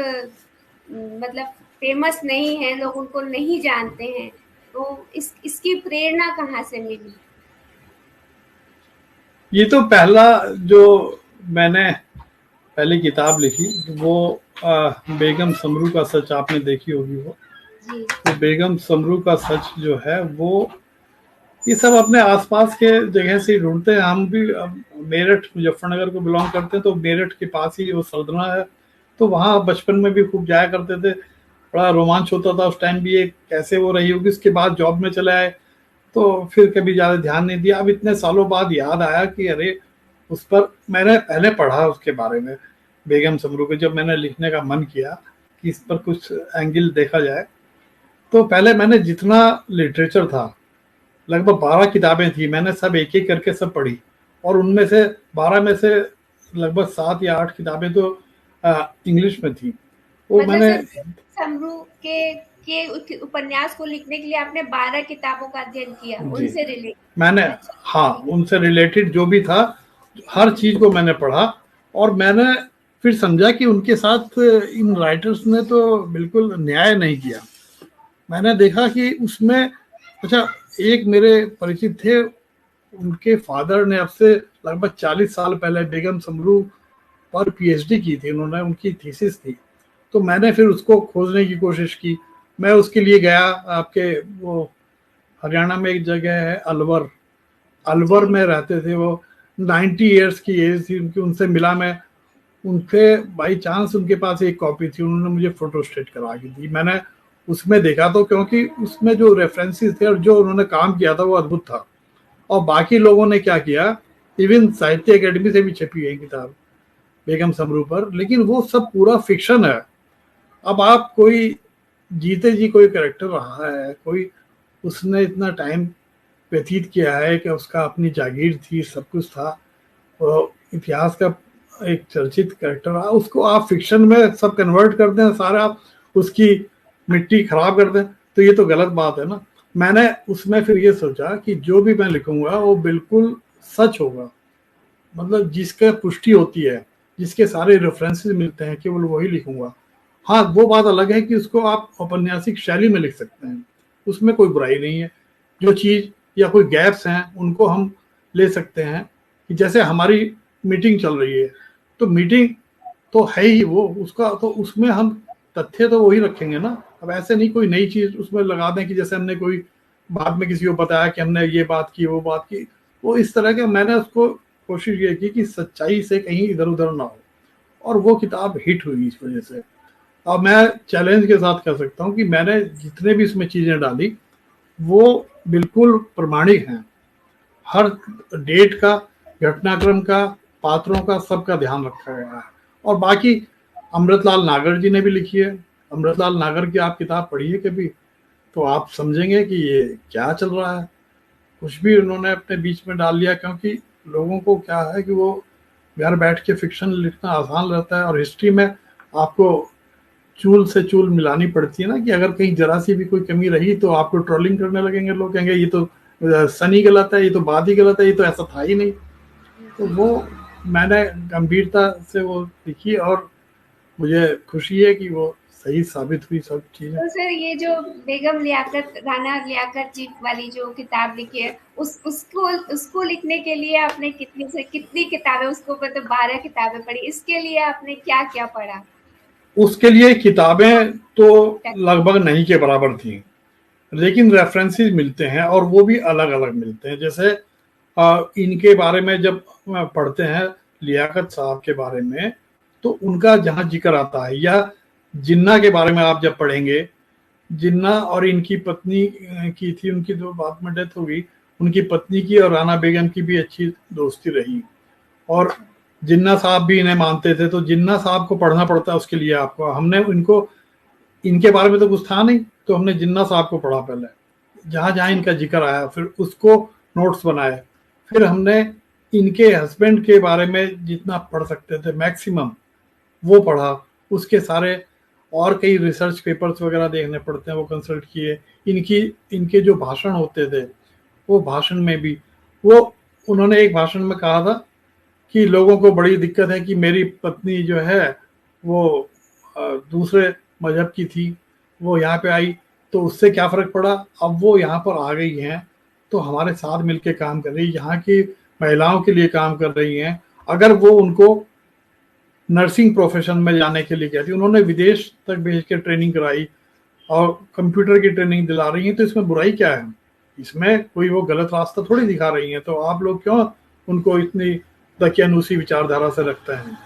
मतलब फेमस नहीं है, लोग उनको नहीं जानते हैं, तो इसकी प्रेरणा कहाँ से मिली? ये तो पहला जो मैंने पहली किताब लिखी वो बेगम समरू का सच, आपने देखी होगी वो। जी। तो बेगम समरू का सच जो है वो, ये सब अपने आसपास के जगह से ही ढूंढते हैं। हम भी अब मेरठ मुजफ्फरनगर को बिलोंग करते हैं, तो मेरठ के पास ही वो सरदना है, तो वहाँ बचपन में भी खूब जाया करते थे। बड़ा रोमांच होता था उस टाइम भी, ये कैसे वो रही होगी। उसके बाद जॉब में चले आए तो फिर कभी ज्यादा ध्यान नहीं दिया। अब इतने सालों बाद याद आया कि अरे उस पर मैंने पहले पढ़ा उसके बारे में, बेगम समरू के। जब मैंने लिखने का मन किया कि इस पर कुछ एंगल देखा जाए, तो पहले मैंने जितना लिटरेचर था, लगभग 12 किताबें थी, मैंने सब एक एक करके सब पढ़ी। और उनमें से 12 में से लगभग 7 या 8 किताबें तो इंग्लिश में थी, वो मतलब मैंने। सिर्फ समरू के उपन्यास को लिखने के लिए आपने 12 किताबों का अध्ययन किया, जी, उनसे रिलेट। मैंने, अच्छा। हाँ, उनसे रिलेटेड जो भी था हर चीज को मैंने पढ़ा। और मैंने फिर समझा कि उनके साथ इन राइटर्स ने तो बिल्कुल न्याय नहीं किया। मैंने देखा कि उसमें, अच्छा, एक मेरे परिचित थे, उनके फादर ने अब से लगभग 40 साल पहले बेगम समरू पर पीएचडी की थी उन्होंने, उनकी थीसिस थी। तो मैंने फिर उसको खोजने की कोशिश की। मैं उसके लिए गया आपके वो हरियाणा में एक जगह है अलवर, अलवर जी। में रहते थे वो। 90 ईयर्स की एज थी उनकी। उनसे मिला मैं, उनसे बाई चांस उनके पास एक कॉपी थी, उन्होंने मुझे फोटोस्टेट करवा के दी। मैंने उसमें देखा तो, क्योंकि उसमें जो रेफरेंसेस थे और जो उन्होंने काम किया था वो अद्भुत था। और बाकी लोगों ने क्या किया, इवन साहित्य एकेडमी से भी छपी है किताब बेगम समरू पर, लेकिन वो सब पूरा फिक्शन है। अब आप कोई जीते जी कोई करेक्टर रहा है, कोई उसने इतना टाइम व्यतीत किया है कि उसका अपनी जागीर थी, सब कुछ था, वो इतिहास का एक चर्चित कैरेक्टर रहा, उसको आप फिक्शन में सब कन्वर्ट कर दें सारा, आप उसकी मिट्टी खराब कर दें, तो ये तो गलत बात है ना। मैंने उसमें फिर ये सोचा कि जो भी मैं लिखूंगा वो बिल्कुल सच होगा, मतलब जिसका पुष्टि होती है, जिसके सारे रेफरेंसेस मिलते हैं, केवल वही लिखूंगा। हाँ, वो बात अलग है कि उसको आप औपन्यासिक शैली में लिख सकते हैं, उसमें कोई बुराई नहीं है। जो चीज या कोई गैप्स हैं उनको हम ले सकते हैं, कि जैसे हमारी मीटिंग चल रही है, तो मीटिंग तो है ही वो, उसका तो उसमें हम तथ्य तो वही रखेंगे ना। अब ऐसे नहीं कोई नई चीज उसमें लगा दें कि जैसे हमने कोई बाद में किसी को बताया कि हमने ये बात की वो बात की। वो इस तरह के, मैंने उसको कोशिश ये की कि सच्चाई से कहीं इधर उधर ना हो। और वो किताब हिट हुई इस वजह से। अब मैं चैलेंज के साथ कह सकता हूँ कि मैंने जितने भी इसमें चीजें डाली वो बिल्कुल प्रमाणिक हैं। हर डेट का, घटनाक्रम का, पात्रों का, सबका ध्यान रखा गया है। और बाकी अमृतलाल नागर जी ने भी लिखी है। अमृतलाल नागर की आप किताब पढ़िए कभी, तो आप समझेंगे कि ये क्या चल रहा है। कुछ भी उन्होंने अपने बीच में डाल लिया, क्योंकि लोगों को क्या है कि वो घर बैठ के फिक्शन लिखना आसान रहता है, और हिस्ट्री में आपको चूल से चूल मिलानी पड़ती है ना, कि अगर कहीं जरा सी भी कोई कमी रही तो आपको ट्रोलिंग करने लगेंगे, लोग कहेंगे ये तो सनी गलत है, ये तो बात ही गलत है, ये तो ऐसा था ही नहीं। तो जी। वो मैंने गंभीरता से वो लिखी, और मुझे खुशी है कि वो सही साबित हुई सब चीजें। तो सर ये जो बेगम लियाकत राना लियाकत जी वाली जो किताब लिखी है, उस उसको उसको लिखने के लिए आपने कितनी से कितनी किताबें, उसको मतलब 12 किताबें पढ़ी, इसके लिए आपने क्या क्या पढ़ा? उसके लिए किताबें तो लगभग नहीं के बराबर थी, लेकिन रेफरेंसेस मिलते हैं, और वो भी अलग अलग मिलते हैं। जैसे इनके बारे में जब पढ़ते हैं, लियाकत साहब के बारे में, तो उनका जहाँ जिक्र आता है, या जिन्ना के बारे में आप जब पढ़ेंगे, जिन्ना और इनकी पत्नी की थी, उनकी जो बाद में डेथ हो गई, उनकी पत्नी की और राना बेगम की भी अच्छी दोस्ती रही। और अच्छा। जिन्ना साहब भी इन्हें मानते थे, तो जिन्ना साहब को पढ़ना पड़ता है उसके लिए आपको। हमने इनको, इनके बारे में तो कुछ था नहीं, तो हमने जिन्ना साहब को पढ़ा पहले, जहां जहां अच्छा। इनका जिक्र आया फिर उसको नोट्स बनाए। फिर हमने इनके हस्बैंड के बारे में जितना पढ़ सकते थे मैक्सिमम वो पढ़ा। उसके सारे और कई रिसर्च पेपर्स वगैरह देखने पड़ते हैं, वो कंसल्ट किए। इनकी इनके जो भाषण होते थे, वो भाषण में भी, वो उन्होंने एक भाषण में कहा था कि लोगों को बड़ी दिक्कत है कि मेरी पत्नी जो है वो दूसरे मजहब की थी, वो यहाँ पे आई तो उससे क्या फर्क पड़ा, अब वो यहाँ पर आ गई हैं तो हमारे साथ मिलके काम कर रही है। यहाँ की महिलाओं के लिए काम कर रही हैं, अगर वो उनको नर्सिंग प्रोफेशन में जाने के लिए कहती, उन्होंने विदेश तक भेज के ट्रेनिंग कराई और कंप्यूटर की ट्रेनिंग दिला रही हैं, तो इसमें बुराई क्या है? इसमें कोई वो गलत रास्ता थोड़ी दिखा रही हैं, तो आप लोग क्यों उनको इतनी दकियानूसी विचारधारा से रखते हैं?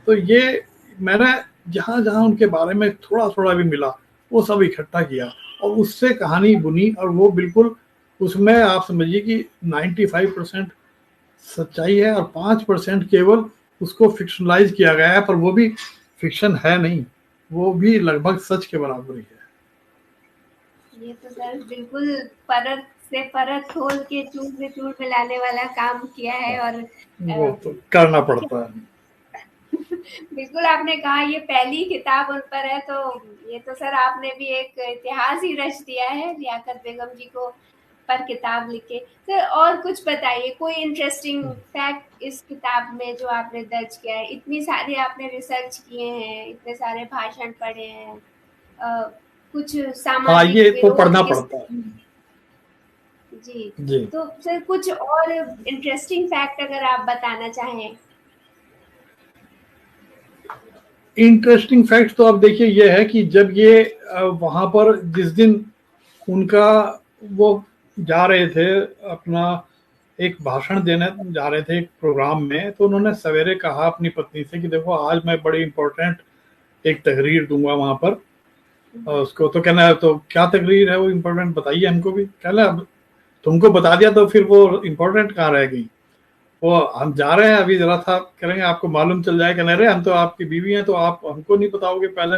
तो ये मैंने जहां जहां उनके बारे में थोड़ा थोड़ा भी मिला वो सब इकट्ठा किया और उससे कहानी बुनी, और वो बिल्कुल उसमें आप समझिए कि 95% सच्चाई है और 5% केवल उसको फिक्शनलाइज किया गया है, पर वो भी फिक्शन है नहीं, वो भी लगभग सच के बराबर ही है। ये तो सर बिल्कुल परत से परत खोल के चूर से चूर मिलाने वाला काम किया है। और वो तो करना पड़ता है। बिल्कुल आपने कहा ये पहली किताब उन पर है, तो ये तो सर आपने भी एक इतिहास ही रच दिया है लियाकत बेगम जी को पर किताब लिख के। सर और कुछ बताइए, कोई इंटरेस्टिंग फैक्ट इस किताब में जो आपने दर्ज किया है? इतनी सारी आपने रिसर्च किए हैं, इतने सारे भाषण पढ़े हैं, अ, कुछ हाँ, सामाजिक ये तो विरोध पढ़ना किस। पड़ता है। जी। जी, तो सर कुछ और इंटरेस्टिंग फैक्ट अगर आप बताना चाहें। इंटरेस्टिंग फैक्ट तो अब देखिए ये है कि जब ये वहां पर जिस दिन उनका वो जा रहे थे अपना एक भाषण देने जा रहे थे एक प्रोग्राम में, तो उन्होंने सवेरे कहा अपनी पत्नी से कि देखो आज मैं बड़ी इंपॉर्टेंट एक तकरीर दूंगा वहां पर। और उसको तो कहना है, तो क्या तकरीर है वो इम्पोर्टेंट, बताइए हमको भी। कहना अब तुमको बता दिया तो फिर वो इम्पोर्टेंट कहाँ रह गई? वो हम जा रहे हैं अभी, जरा था करेंगे आपको मालूम चल जाए। कहने रहे हम तो आपकी बीवी हैं, तो आप हमको नहीं बताओगे पहले?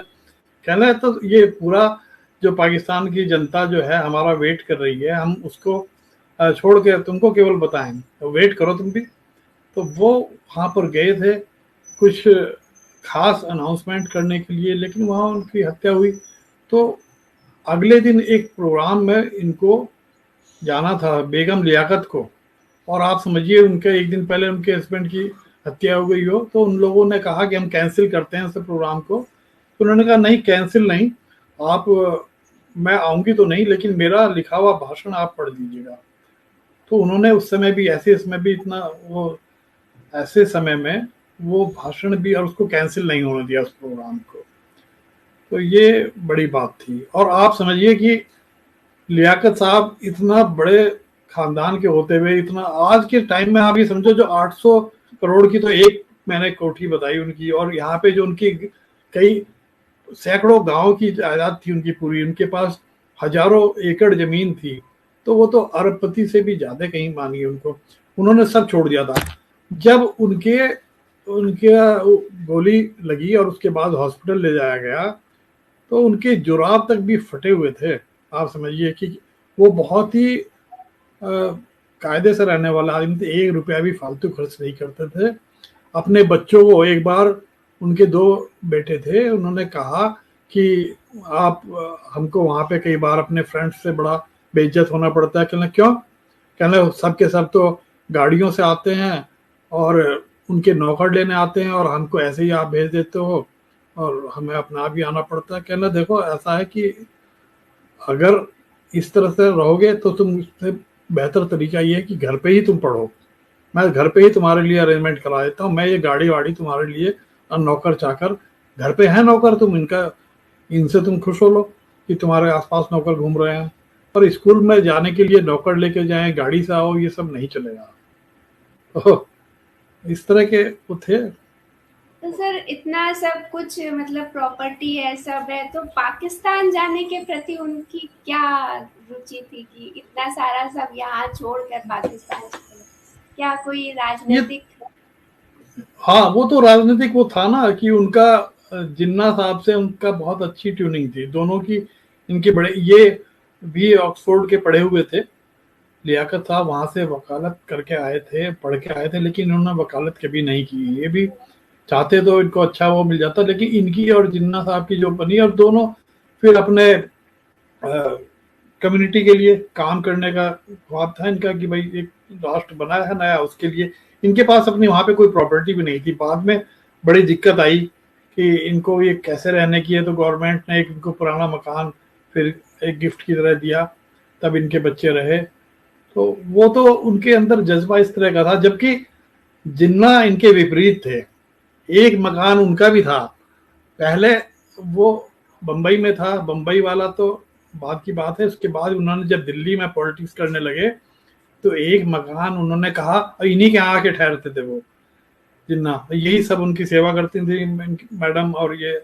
कहना है तो ये पूरा जो पाकिस्तान की जनता जो है हमारा वेट कर रही है, हम उसको छोड़ के तुमको केवल बताएं, तो वेट करो तुम भी। तो वो वहां पर गए थे कुछ खास अनाउंसमेंट करने के लिए, लेकिन वहां उनकी हत्या हुई। तो अगले दिन एक प्रोग्राम में इनको जाना था, बेगम लियाकत को, और आप समझिए उनके एक दिन पहले उनके हस्बैंड की हत्या हो गई हो। तो उन लोगों ने कहा कि हम कैंसिल करते हैं उस प्रोग्राम को। तो उन्होंने कहा नहीं, कैंसिल नहीं, आप मैं आऊंगी तो नहीं, लेकिन मेरा लिखा हुआ भाषण आप पढ़ लीजिएगा। तो उन्होंने उस समय भी ऐसे समय भी इतना वो ऐसे समय में वो भाषण भी, और उसको कैंसिल नहीं होने दिया उस प्रोग्राम को। तो ये बड़ी बात थी। और आप समझिए कि लियाकत साहब इतना बड़े खानदान के होते हुए इतना, आज के टाइम में आप ये समझो जो 800 करोड़ की तो एक मैंने कोठी बताई उनकी, और यहाँ पे जो उनकी कई सैकड़ों गांव की जायदाद थी उनकी पूरी, उनके पास हजारों एकड़ जमीन थी। तो वो तो अरबपति से भी ज्यादा कहीं मानिए उनको, उन्होंने सब छोड़ दिया था। जब उनके उनके गोली लगी और उसके बाद हॉस्पिटल ले जाया गया, तो उनके जुराब तक भी फटे हुए थे। आप समझिए कि वो बहुत ही कायदे से रहने वाला आदमी थे, 1 रुपया भी फालतू खर्च नहीं करते थे। अपने बच्चों को, एक बार उनके 2 बेटे थे, उन्होंने कहा कि आप हमको वहां पे कई बार अपने फ्रेंड्स से बड़ा बेइज्जत होना पड़ता है। कहना क्यों? कहना सब के सब तो गाड़ियों से आते हैं और उनके नौकर लेने आते हैं, और हमको ऐसे ही आप भेज देते हो और हमें अपना भी आना पड़ता है। कहना देखो ऐसा है कि अगर इस तरह से रहोगे तो तुम उससे बेहतर तरीका ये है कि घर पे ही तुम पढ़ो, मैं घर पे ही तुम्हारे लिए अरेंजमेंट करा देता हूँ, मैं ये गाड़ी वाड़ी तुम्हारे लिए, और नौकर चाकर घर पे है नौकर, तुम इनका इनसे तुम खुश हो लो कि तुम्हारे आसपास नौकर घूम रहे हैं। पर स्कूल में जाने के लिए नौकर लेके जाएं, गाड़ी से आओ, ये सब नहीं चलेगा। तो इस तरह के वो थे। तो सर इतना सब कुछ मतलब प्रॉपर्टी है, सब है, तो पाकिस्तान जाने के प्रति उनकी क्या रुचि थी कि इतना सारा सब यहाँ छोड़कर पाकिस्तान चले? क्या कोई ये राजनीतिक? हाँ, वो तो राजनीतिक वो था ना कि उनका जिन्ना साहब से उनका बहुत अच्छी ट्यूनिंग थी दोनों की। इनके बड़े ये भी ऑक्सफोर्ड के पढ़े हुए थे। लियाकत साहब वहां से वकालत करके आए थे, पढ़ के आए थे, लेकिन इन्होंने वकालत कभी नहीं की। ये भी चाहते तो इनको अच्छा वो मिल जाता, लेकिन इनकी और जिन्ना साहब की जो बनी, और दोनों फिर अपने कम्युनिटी के लिए काम करने का ख्वाब था इनका कि भाई एक राष्ट्र बना है नया, उसके लिए इनके पास अपनी वहां पे कोई प्रॉपर्टी भी नहीं थी। बाद में बड़ी दिक्कत आई कि इनको ये कैसे रहने की है, तो गवर्नमेंट ने एक इनको पुराना मकान फिर एक गिफ्ट की तरह दिया, तब इनके बच्चे रहे। तो वो तो उनके अंदर जज्बा इस तरह का था, जबकि जिन्ना इनके विपरीत थे। एक मकान उनका भी था पहले, वो बम्बई में था, बम्बई वाला तो बात की बात है। उसके बाद उन्होंने जब दिल्ली में पॉलिटिक्स करने लगे तो एक मकान उन्होंने कहा, और इन्हीं के यहाँ आके ठहरते थे वो जिन्ना, यही सब उनकी सेवा करती थी मैडम और ये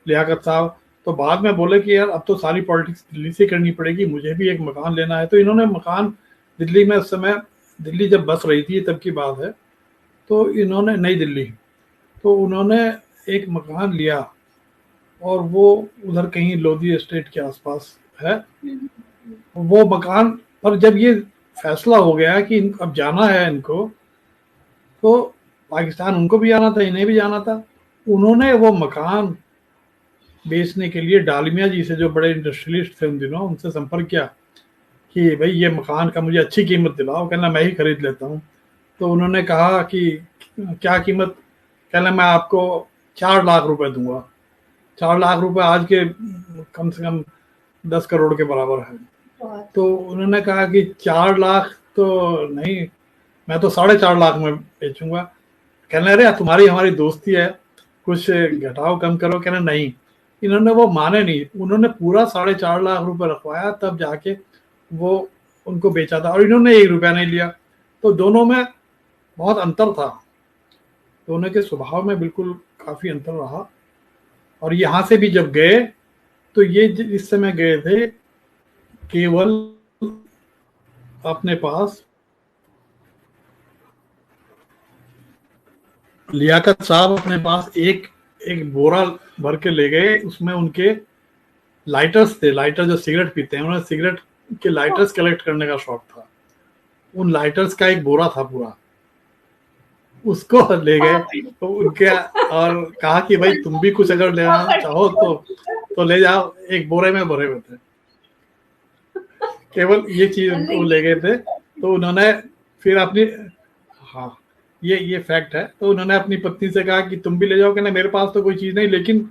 लियाकत साहब। तो बाद में बोले कि यार अब तो सारी पॉलिटिक्स दिल्ली से करनी पड़ेगी, मुझे भी एक मकान लेना है। तो इन्होंने मकान दिल्ली में, उस समय दिल्ली जब बस रही थी तब की बात है, तो इन्होंने, नई दिल्ली, तो उन्होंने एक मकान लिया और वो उधर कहीं लोधी एस्टेट के आसपास है वो मकान। पर जब ये फैसला हो गया कि अब जाना है इनको, तो पाकिस्तान उनको भी जाना था, इन्हें भी जाना था, उन्होंने वो मकान बेचने के लिए डालमिया जी से, जो बड़े इंडस्ट्रियलिस्ट थे उन दिनों, उनसे संपर्क किया कि भाई ये मकान का मुझे अच्छी कीमत दिलाओ। कहना मैं ही खरीद लेता हूँ। तो उन्होंने कहा कि क्या कीमत? कहना मैं आपको 4 लाख रुपए दूंगा। 4 लाख रुपए आज के कम से कम 10 करोड़ के बराबर है। तो उन्होंने कहा कि 4 लाख तो नहीं, मैं तो 4.5 लाख में बेचूंगा। कहने अरे तुम्हारी हमारी दोस्ती है, कुछ घटाओ कम करो। कहना नहीं। इन्होंने वो माने नहीं, उन्होंने पूरा 4.5 लाख रुपए रखवाया, तब जाके वो उनको बेचा था, और इन्होंने 1 रुपया नहीं लिया। तो दोनों में बहुत अंतर था, दोनों के स्वभाव में बिल्कुल काफी अंतर रहा। और यहाँ से भी जब गए तो ये इस समय गए थे केवल अपने पास, लियाकत साहब अपने पास एक एक बोरा भर के ले गए। उसमें उनके लाइटर्स थे, लाइटर जो सिगरेट पीते हैं, उन्हें सिगरेट के लाइटर्स कलेक्ट करने का शौक था। उन लाइटर्स का एक बोरा था पूरा, उसको ले गए तो उनके, और कहा कि भाई तुम भी कुछ अगर लेना चाहो तो ले जाओ। एक बोरे में भरे हुए थे, केवल ये चीज उनको ले गए थे। तो उन्होंने फिर अपनी, हाँ ये फैक्ट है, तो उन्होंने अपनी पत्नी से कहा कि तुम भी ले जाओ। कहना मेरे पास तो कोई चीज नहीं, लेकिन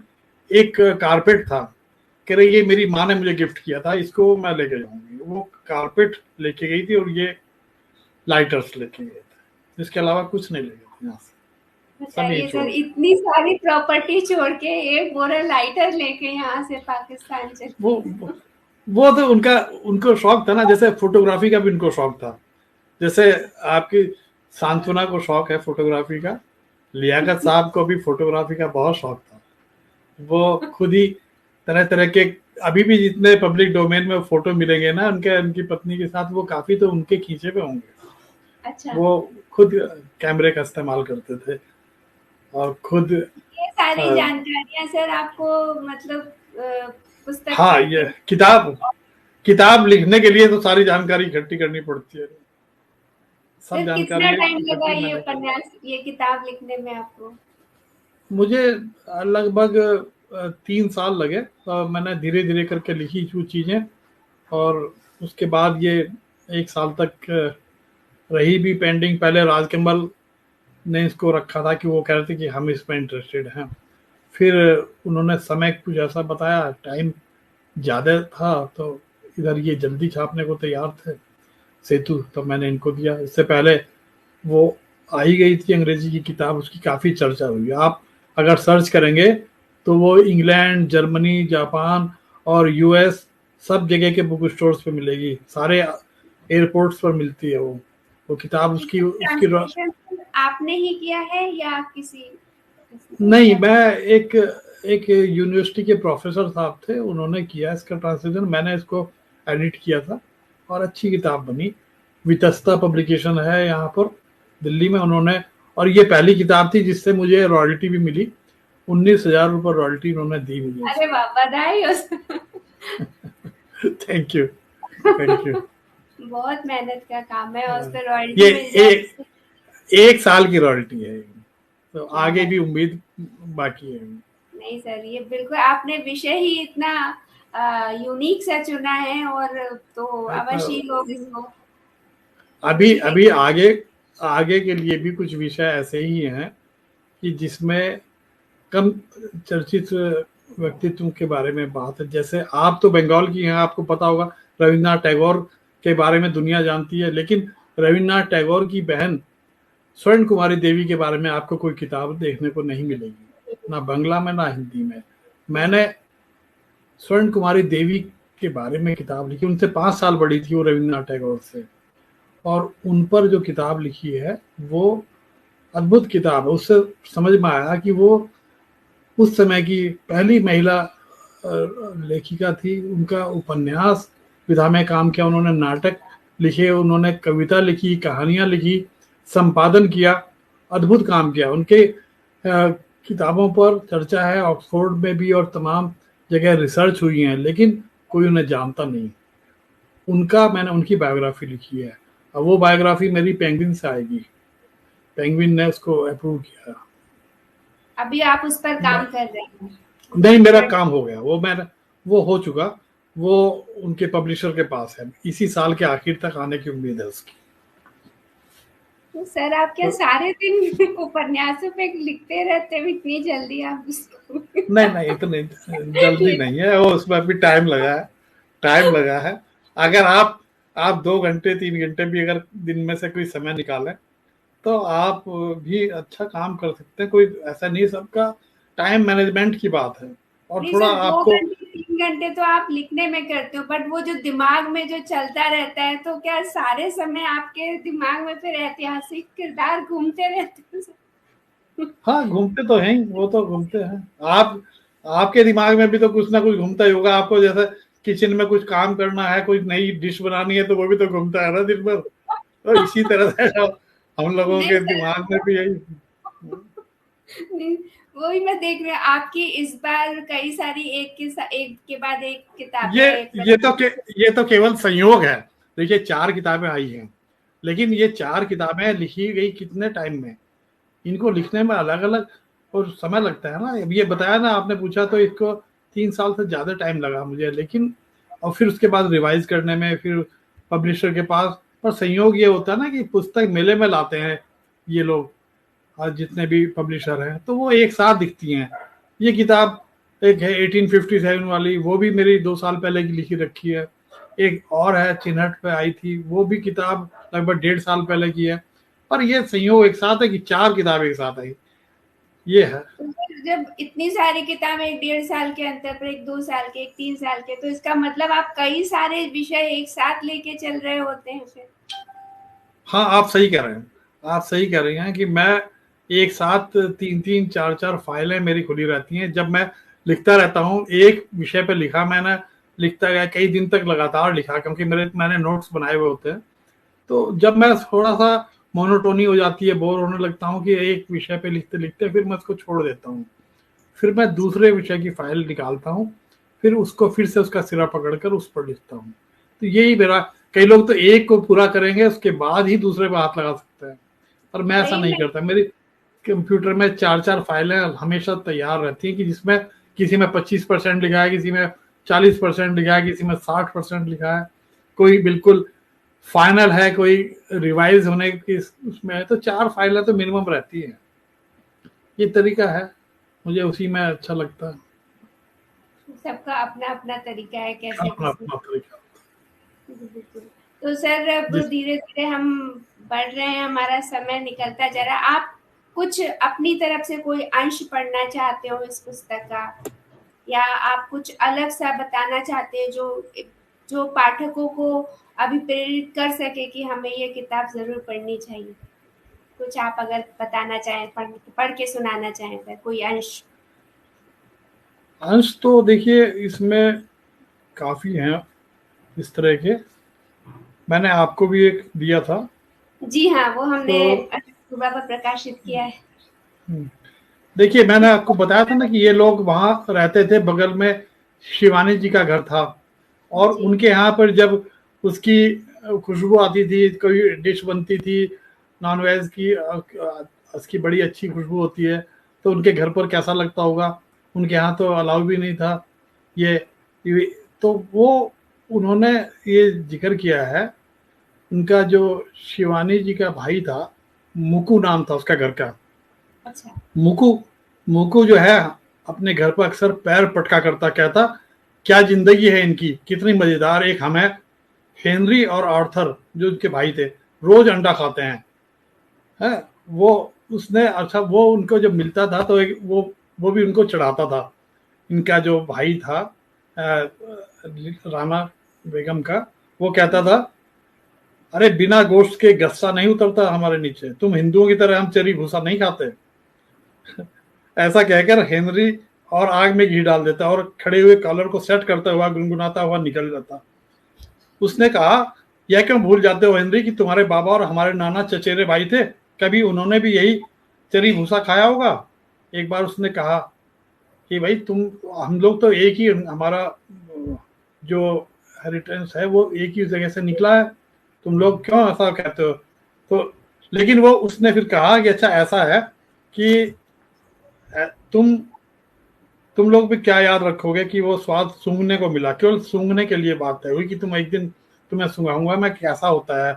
एक कारपेट था। कह रहे ये मेरी माँ ने मुझे गिफ्ट किया था, इसको मैं लेके जाऊंगी। वो कारपेट लेके गई थी और ये लाइटर्स लेके गए थे, इसके अलावा कुछ नहीं ले गए थे यहाँ से। बताइए सर, इतनी सारी प्रॉपर्टी छोड़ के एक बोरा लाइटर लेके यहाँ से पाकिस्तान चले। वो तो उनको शौक था ना, जैसे फोटोग्राफी का भी उनको शौक था। जैसे आपकी सांत्वना को शौक है फोटोग्राफी का, लियाकत साहब को भी फोटोग्राफी का बहुत शौक था। वो खुद ही तरह तरह के, अभी भी जितने पब्लिक डोमेन में फोटो मिलेंगे ना उनकी पत्नी के साथ, वो काफी तो उनके खींचे पे होंगे। अच्छा। वो खुद कैमरे का इस्तेमाल करते थे और खुद ये सारी जानकारियां सर आपको मतलब पुस्तक, हाँ, ये किताब लिखने के लिए तो सारी जानकारी इकट्ठी करनी पड़ती है। सब जानकारी कितना टाइम लगा ये उपन्यास, ये किताब लिखने में आपको? मुझे लगभग 3 साल लगे। मैंने धीरे धीरे करके लिखी जो चीजें, और उसके बाद ये 1 साल तक रही भी पेंडिंग। पहले राजकमल ने इसको रखा था कि वो कह रहे थे कि हम इसमें इंटरेस्टेड हैं। फिर उन्होंने समय कुछ ऐसा बताया, टाइम ज़्यादा था, तो इधर ये जल्दी छापने को तैयार थे सेतु, तो मैंने इनको दिया। इससे पहले वो आई गई थी अंग्रेजी की किताब, उसकी काफ़ी चर्चा हुई। आप अगर सर्च करेंगे तो वो इंग्लैंड, जर्मनी, जापान और यूएस सब जगह के बुक स्टोर्स पे मिलेगी, सारे एयरपोर्ट्स पर मिलती है वो किताब। उसकी आपने ही किया है या किसी? नहीं, मैं एक यूनिवर्सिटी के प्रोफेसर साहब थे, उन्होंने किया इसका ट्रांसलेशन, मैंने इसको एडिट किया था और अच्छी किताब बनी। वितस्ता पब्लिकेशन है यहाँ पर दिल्ली में उन्होंने, और ये पहली किताब थी जिससे मुझे रॉयल्टी भी मिली। 19,000 रुपये रॉयल्टी उन्होंने दी मुझे। अरे वाह, बधाई हो। Thank you. बहुत मेहनत का काम है और उस पर रॉयल्टी ये 1 साल की रॉयल्टी है, तो आगे भी उम्मीद बाकी है। नहीं सर, ये बिल्कुल आपने विषय ही इतना यूनिक सा चुना है, और तो अवश्य ही लोग इसको अभी आगे के लिए भी कुछ विषय ऐसे ही हैं कि जिसमें कम चर्चित व्यक्तित्व के बारे में बात है। जैसे आप तो बंगाल की हैं, आपको पता होगा रविन्द्रनाथ टैगोर के बारे में दुनिया जानती है, लेकिन रविन्द्रनाथ टैगोर की बहन स्वर्ण कुमारी देवी के बारे में आपको कोई किताब देखने को नहीं मिलेगी, ना बांग्ला में ना हिंदी में। मैंने स्वर्ण कुमारी देवी के बारे में किताब लिखी, उनसे 5 साल बड़ी थी वो रविन्द्रनाथ टैगोर से, और उन पर जो किताब लिखी है वो अद्भुत किताब है। उससे समझ में आया कि वो उस समय की पहली महिला लेखिका थी। उनका उपन्यास विधा में काम किया, उन्होंने नाटक लिखे, उन्होंने कविता लिखी, कहानियां लिखी, संपादन किया, अद्भुत काम किया। उनके किताबों पर चर्चा है ऑक्सफोर्ड में भी और तमाम जगह रिसर्च हुई है, लेकिन कोई उन्हें जानता नहीं। मैंने उनकी बायोग्राफी लिखी है, अब वो बायोग्राफी मेरी पेंगुइन से आएगी, पेंगुइन ने उसको अप्रूव किया। अभी आप उस पर काम कर रहे हैं? नहीं, मेरा काम हो गया, वो हो चुका, वो उनके पब्लिशर के पास है, इसी साल के आखिर तक आने की उम्मीद है उसकी। तो सर आप क्या सारे दिन उपन्यासों पे लिखते रहते हैं इतनी जल्दी आप उसको? नहीं, इतनी जल्दी नहीं है, वो उसमें अभी टाइम लगा है। अगर आप 2 घंटे 3 घंटे भी अगर दिन में से कोई समय निकालें तो आप भी अच्छा काम कर सकते हैं। कोई ऐसा नहीं, सबका टाइम मैनेजमेंट की बात है, और नहीं थोड़ा सर, 2 आपको घंटे 3 घंटे तो आप लिखने में करते हो, बट वो जो दिमाग में जो चलता रहता है, तो क्या सारे समय आपके दिमाग में फिर ऐतिहासिक किरदार घूमते रहते हैं? हाँ, घूमते तो हैं ही, वो तो घूमते हैं। आपके दिमाग में भी तो कुछ ना कुछ घूमता ही होगा। आपको जैसे किचन में कुछ काम करना है, कोई नई डिश बनानी है, तो वो भी तो घूमता है ना दिन भर। तो इसी तरह से हम लोगों नहीं के सर, दिमाग में भी यही। नहीं, वही मैं देख रही हूँ आपकी इस बार कई सारी एक के बाद एक ये किताबें ये तो के, ये तो केवल संयोग है। देखिए 4 किताबें आई हैं, लेकिन ये 4 किताबें लिखी गई कितने टाइम में, इनको लिखने में अलग अलग और समय लगता है ना। अब ये बताया ना आपने, पूछा तो इसको 3 साल से ज्यादा टाइम लगा मुझे, लेकिन और फिर उसके बाद रिवाइज करने में, फिर पब्लिशर के पास। पर संयोग ये होता है ना कि पुस्तक मेले में लाते हैं ये लोग, आज जितने भी पब्लिशर हैं, तो वो एक साथ दिखती हैं। ये किताब एक है 1857 वाली, वो भी मेरी 2 साल पहले की लिखी रखी है। एक और है चिन्हट पे आई थी, वो भी किताब लगभग 1.5 साल पहले की है। पर ये संयोग एक साथ है कि 4 किताब एक साथ आई, ये है। जब इतनी सारी किताबें एक 1.5 साल के अंतर पर, एक 2 साल के, एक 3 साल के, तो इसका मतलब आप कई सारे विषय एक साथ लेके चल रहे होते हैं फिर? हाँ, आप सही कह रहे हैं, आप सही कह रही हैं कि मैं एक साथ 3-3 4-4 फाइलें मेरी खुली रहती हैं। जब मैं लिखता रहता हूँ, एक विषय पे लिखा मैंने, लिखता गया कई दिन तक लगातार लिखा, क्योंकि मैंने नोट्स बनाए हुए होते हैं। तो जब मैं थोड़ा सा मोनोटोनी हो जाती है, बोर होने लगता हूँ कि एक विषय पे लिखते लिखते, फिर मैं उसको छोड़ देता हूँ। फिर मैं दूसरे विषय की फाइल निकालता हूँ, फिर उसको फिर से उसका सिरा पकड़कर उस पर लिखता हूँ। तो यही मेरा, कई लोग तो एक को पूरा करेंगे उसके बाद ही दूसरे पे हाथ लगा सकते हैं, पर मैं ऐसा नहीं नहीं मैं करता। मेरी कंप्यूटर में 4-4 फाइलें हमेशा तैयार रहती हैं, कि जिसमें किसी में 25% लिखा है, किसी में 40% लिखा है, किसी में 60% लिखा है, कोई बिल्कुल फाइनल है, कोई रिवाइज होने की उसमें है। तो 4 फाइलें तो मिनिमम रहती है। ये तरीका है, मुझे उसी में अच्छा लगता है। सबका अपना अपना तरीका है कैसे अपना किसने। अपना तरीका। बिल्कुल। तो सर अब जिस धीरे धीरे हम बढ़ रहे हैं, हमारा समय निकलता जा रहा है। आप कुछ अपनी तरफ से कोई अंश पढ़ना चाहते हो इस पुस्तक का, या आप कुछ अलग सा बताना चाहते हैं जो जो पाठकों को अभी प्रेरित कर सके कि हमें ये किताब जरूर पढ़नी चाहिए? कुछ आप अगर बताना चाहें, पढ़ के सुनाना चाहें सर, कोई अंश। अंश तो देखिए इसमें काफी हैं इस तरह के, मैंने आपको भी एक दिया था। जी हाँ, वो हमने तो अक्टूबर पर प्रकाशित किया है। देखिए मैंने आपको बताया था ना कि ये लोग वहां रहते थे, बगल में शिवानी जी का घर था, और जी। उनके यहाँ पर जब उसकी खुशबू आती थी, कोई डिश बनती थी नॉनवेज की, उसकी बड़ी अच्छी खुशबू होती है, तो उनके घर पर कैसा लगता होगा। उनके यहाँ तो अलाउ भी नहीं था ये तो वो उन्होंने ये जिक्र किया है। उनका जो शिवानी जी का भाई था, मुकु नाम था उसका घर का। अच्छा। मुकु मुकु जो है अपने घर पर अक्सर पैर पटका करता, कहता क्या जिंदगी है इनकी, कितनी मजेदार, एक हम है, हेनरी और आर्थर जो उनके भाई थे रोज अंडा खाते हैं, है वो। उसने अच्छा वो उनको जब मिलता था तो एक वो भी उनको चढ़ाता था। इनका जो भाई था राणा बेगम का, वो कहता था अरे बिना गोश्त के गस्सा नहीं उतरता हमारे नीचे, तुम हिंदुओं की तरह हम चरी भूसा नहीं खाते। ऐसा कहकर हेनरी और आग में घी डाल देता और खड़े हुए कॉलर को सेट करता हुआ गुनगुनाता हुआ निकल जाता। उसने कहा यह क्यों भूल जाते हो हेनरी कि तुम्हारे बाबा और हमारे नाना चचेरे भाई थे, कभी उन्होंने भी यही चरी भूसा खाया होगा। एक बार उसने कहा कि भाई तुम हम लोग तो एक ही, हमारा जो हेरिटेंस है वो एक ही जगह से निकला है, तुम लोग क्यों ऐसा कहते हो। तो लेकिन वो उसने फिर कहा कि अच्छा ऐसा है कि तुम तुम लोग भी क्या याद रखोगे कि वो स्वाद सूंघने को मिला, केवल सूंघने के लिए बात है हुई कि तुम एक दिन तुम्हें सूंघाऊंगा मैं कैसा होता है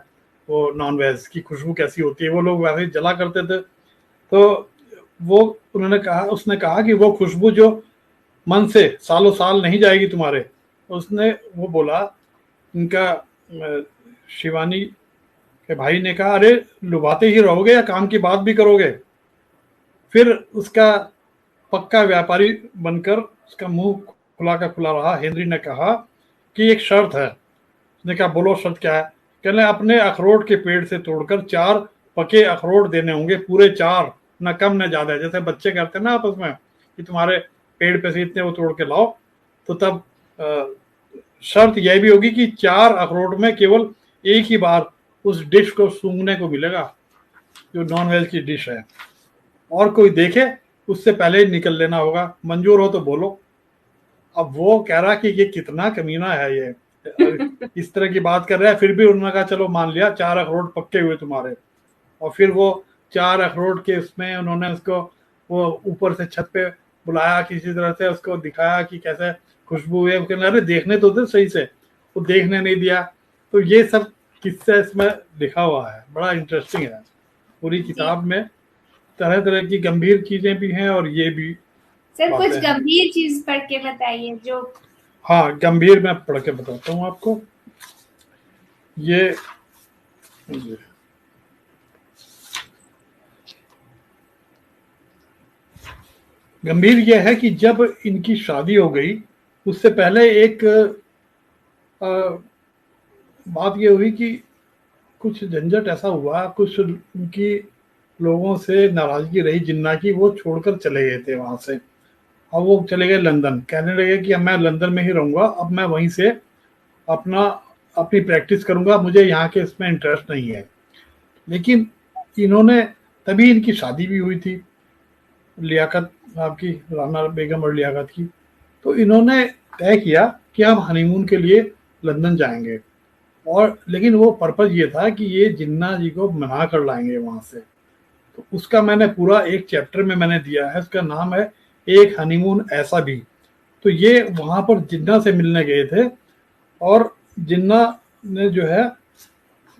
वो नॉन वेज की खुशबू कैसी होती है। वो लोग वैसे ही जला करते थे। तो वो उसने कहा कि वो खुशबू जो मन से सालों साल नहीं जाएगी तुम्हारे। उसने वो बोला इनका शिवानी के भाई ने कहा अरे लुभाते ही रहोगे या काम की बात भी करोगे। फिर उसका पक्का व्यापारी बनकर उसका मुंह खुला का खुला रहा। हेनरी ने कहा कि एक शर्त है। उसने कहा बोलो शर्त क्या है। कहने अपने अखरोट के पेड़ से तोड़कर 4 पके अखरोट देने होंगे, पूरे 4, न कम न ज्यादा। जैसे बच्चे करते हैं ना आपस में कि तुम्हारे पेड़ पे से इतने वो तोड़ के लाओ, तो तब शर्त यह भी होगी कि 4 अखरोट में केवल एक ही बार उस डिश को सूंघने को मिलेगा जो नॉन वेज की डिश है, और कोई देखे उससे पहले ही निकल लेना होगा। मंजूर हो तो बोलो। अब वो कह रहा कि ये कितना कमीना है ये, इस तरह की बात कर रहा है। फिर भी उन्होंने कहा चलो मान लिया 4 अखरोट पक्के हुए तुम्हारे। और फिर वो 4 अखरोट के उसमें उन्होंने उसको वो ऊपर से छत पे बुलाया, किसी तरह से उसको दिखाया कि कैसे खुशबू है। कहने अरे देखने तो दे सही से, वो देखने नहीं दिया। तो ये सब किस्सा इसमें लिखा हुआ है, बड़ा इंटरेस्टिंग है। पूरी जी किताब में तरह तरह की गंभीर चीजें भी हैं और ये भी सर, कुछ बातें हैं। गंभीर चीज पढ़ के बताइए जो। हाँ गंभीर मैं पढ़ के बताता हूँ आपको। ये गंभीर यह है कि जब इनकी शादी हो गई उससे पहले एक बात ये हुई कि कुछ झंझट ऐसा हुआ, कुछ उनकी लोगों से नाराजगी रही जिन्ना की, वो छोड़कर चले गए थे वहां से। अब वो चले गए लंदन, कहने लगे कि अब मैं लंदन में ही रहूंगा, अब मैं वहीं से अपना अपनी प्रैक्टिस करूंगा, मुझे यहाँ के इसमें इंटरेस्ट नहीं है। लेकिन इन्होंने तभी इनकी शादी भी हुई थी लियाकत साहब की, राना बेगम और लियाकत की। तो इन्होंने तय किया कि हम हनीमून के लिए लंदन जाएंगे, और लेकिन वो पर्पज ये था कि ये जिन्ना जी को मना कर लाएंगे वहां से। तो उसका मैंने पूरा एक चैप्टर में मैंने दिया है, उसका नाम है एक हनीमून ऐसा भी। तो ये वहां पर जिन्ना से मिलने गए थे और जिन्ना ने जो है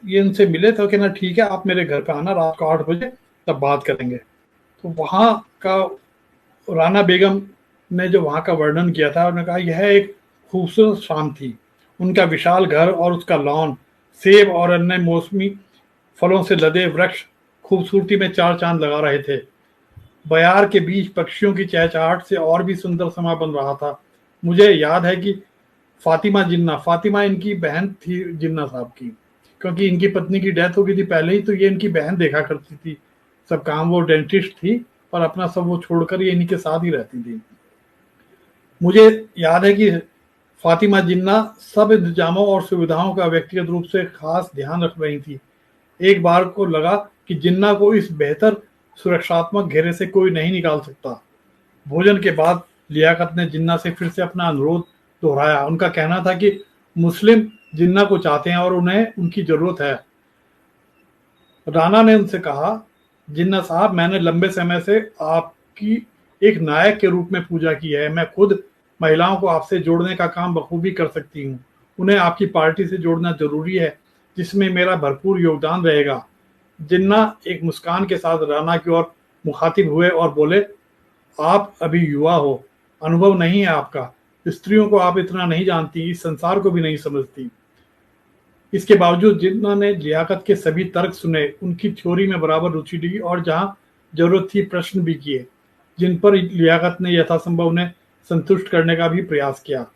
ये इनसे मिले तो कहना ठीक है आप मेरे घर पे आना रात को 8 बजे, तब बात करेंगे। तो वहाँ का राना बेगम ने जो वहाँ का वर्णन किया था, उन्होंने कहा यह एक खूबसूरत शाम थी। उनका विशाल घर और उसका लॉन, सेब और अन्य मौसमी फलों से लदे वृक्ष खूबसूरती में 4 चांद लगा रहे थे। बयार के बीच पक्षियों की चहचहाहट से और भी सुंदर समा बन रहा था। मुझे याद है कि फातिमा इनकी बहन थी जिन्ना साहब की, क्योंकि इनकी पत्नी की डेथ हो गई थी पहले ही, तो ये इनकी बहन देखा करती थी सब काम। वो डेंटिस्ट थी और अपना सब वो छोड़कर ये इन्हीं के साथ ही रहती थी। मुझे याद है कि फातिमा जिन्ना सब इंतजामों और सुविधाओं का व्यक्तिगत रूप से खास ध्यान रख रही थी। एक बार को लगा कि जिन्ना को इस बेहतर सुरक्षात्मक घेरे से कोई नहीं निकाल सकता। भोजन के बाद लियाकत ने जिन्ना से फिर से अपना अनुरोध दोहराया। उनका कहना था कि मुस्लिम जिन्ना को चाहते हैं और उन्हें उनकी जरूरत है। राणा ने उनसे कहा जिन्ना साहब, मैंने लंबे समय से आपकी एक नायक के रूप में पूजा की है। मैं खुद महिलाओं को आपसे जोड़ने का काम बखूबी कर सकती हूँ। उन्हें आपकी पार्टी से जोड़ना जरूरी है, जिसमें मेरा भरपूर योगदान रहेगा। जिन्ना एक मुस्कान के साथ राणा की ओर मुखातिब हुए और बोले, आप अभी युवा हो, अनुभव नहीं है आपका, स्त्रियों को आप इतना नहीं जानती, इस संसार को भी नहीं समझती। इसके बावजूद जिन्होंने लियाकत के सभी तर्क सुने, उनकी थ्योरी में बराबर रुचि ली और जहां जरूरत थी प्रश्न भी किए, जिन पर लियाकत ने यथासंभव उन्हें संतुष्ट करने का भी प्रयास किया।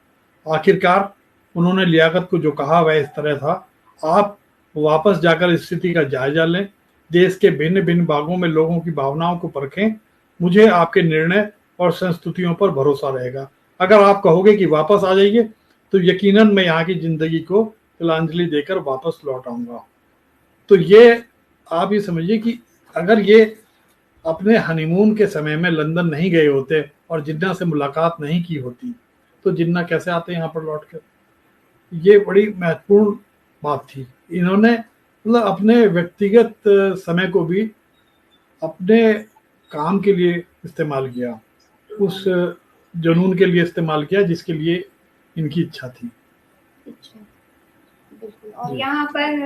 आखिरकार उन्होंने लियाकत को जो कहा वह इस तरह था, आप वापस जाकर स्थिति का जायजा लें, देश के भिन्न भिन्न भागों में लोगों की भावनाओं को परखें, मुझे आपके निर्णय और संस्तुतियों पर भरोसा रहेगा। अगर आप कहोगे कि वापस आ जाइए, तो यकीनन मैं यहाँ की जिंदगी को तिलांजलि देकर वापस लौट आऊंगा। तो ये आप ये समझिए कि अगर ये अपने हनीमून के समय में लंदन नहीं गए होते और जिन्ना से मुलाकात नहीं की होती, तो जिन्ना कैसे आते यहाँ पर लौट कर। ये बड़ी महत्वपूर्ण बात थी। इन्होंने मतलब अपने व्यक्तिगत समय को भी अपने काम के लिए इस्तेमाल किया, उस जुनून के लिए इस्तेमाल किया जिसके लिए इनकी इच्छा थी। अच्छा, बिल्कुल। और जी यहाँ पर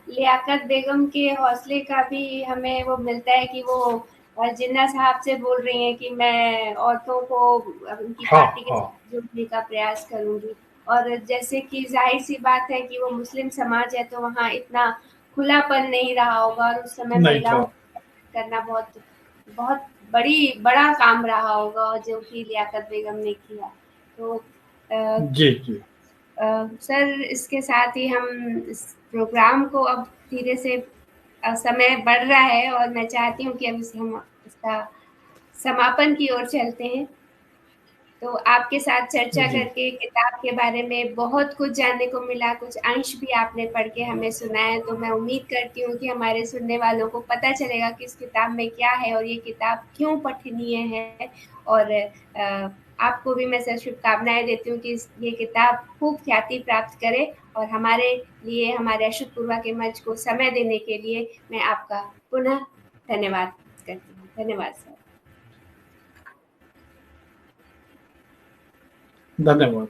लियाकत बेगम के हौसले का भी हमें वो मिलता है कि वो जिन्ना साहब से बोल रही हैं कि मैं औरतों को उनकी हाँ पार्टी के हाँ साथ जोड़ने का प्रयास करूंगी। और जैसे कि जाहिर सी बात है कि वो मुस्लिम समाज है, तो वहाँ इतना खुलापन नहीं रहा होगा और उस समय नहीं था। महिलाओं करना बहुत बहुत बड़ा काम रहा होगा जो कि लियाकत बेगम ने किया। तो जी जी सर, इसके साथ ही हम इस प्रोग्राम को अब धीरे से समय बढ़ रहा है और मैं चाहती हूँ कि अब इसे हम इसका समापन की ओर चलते हैं। तो आपके साथ चर्चा जी करके किताब के बारे में बहुत कुछ जानने को मिला, कुछ अंश भी आपने पढ़ के हमें सुनाया, तो मैं उम्मीद करती हूँ कि हमारे सुनने वालों को पता चलेगा कि इस किताब में क्या है और ये किताब क्यों पठनीय है। और आपको भी मैं सर शुभकामनाएं देती हूँ कि ये किताब खूब ख्याति प्राप्त करे। और हमारे लिए, हमारे अशुभपूर्वा के मंच को समय देने के लिए मैं आपका पुनः धन्यवाद करती हूँ। धन्यवाद सर। धन्यवाद।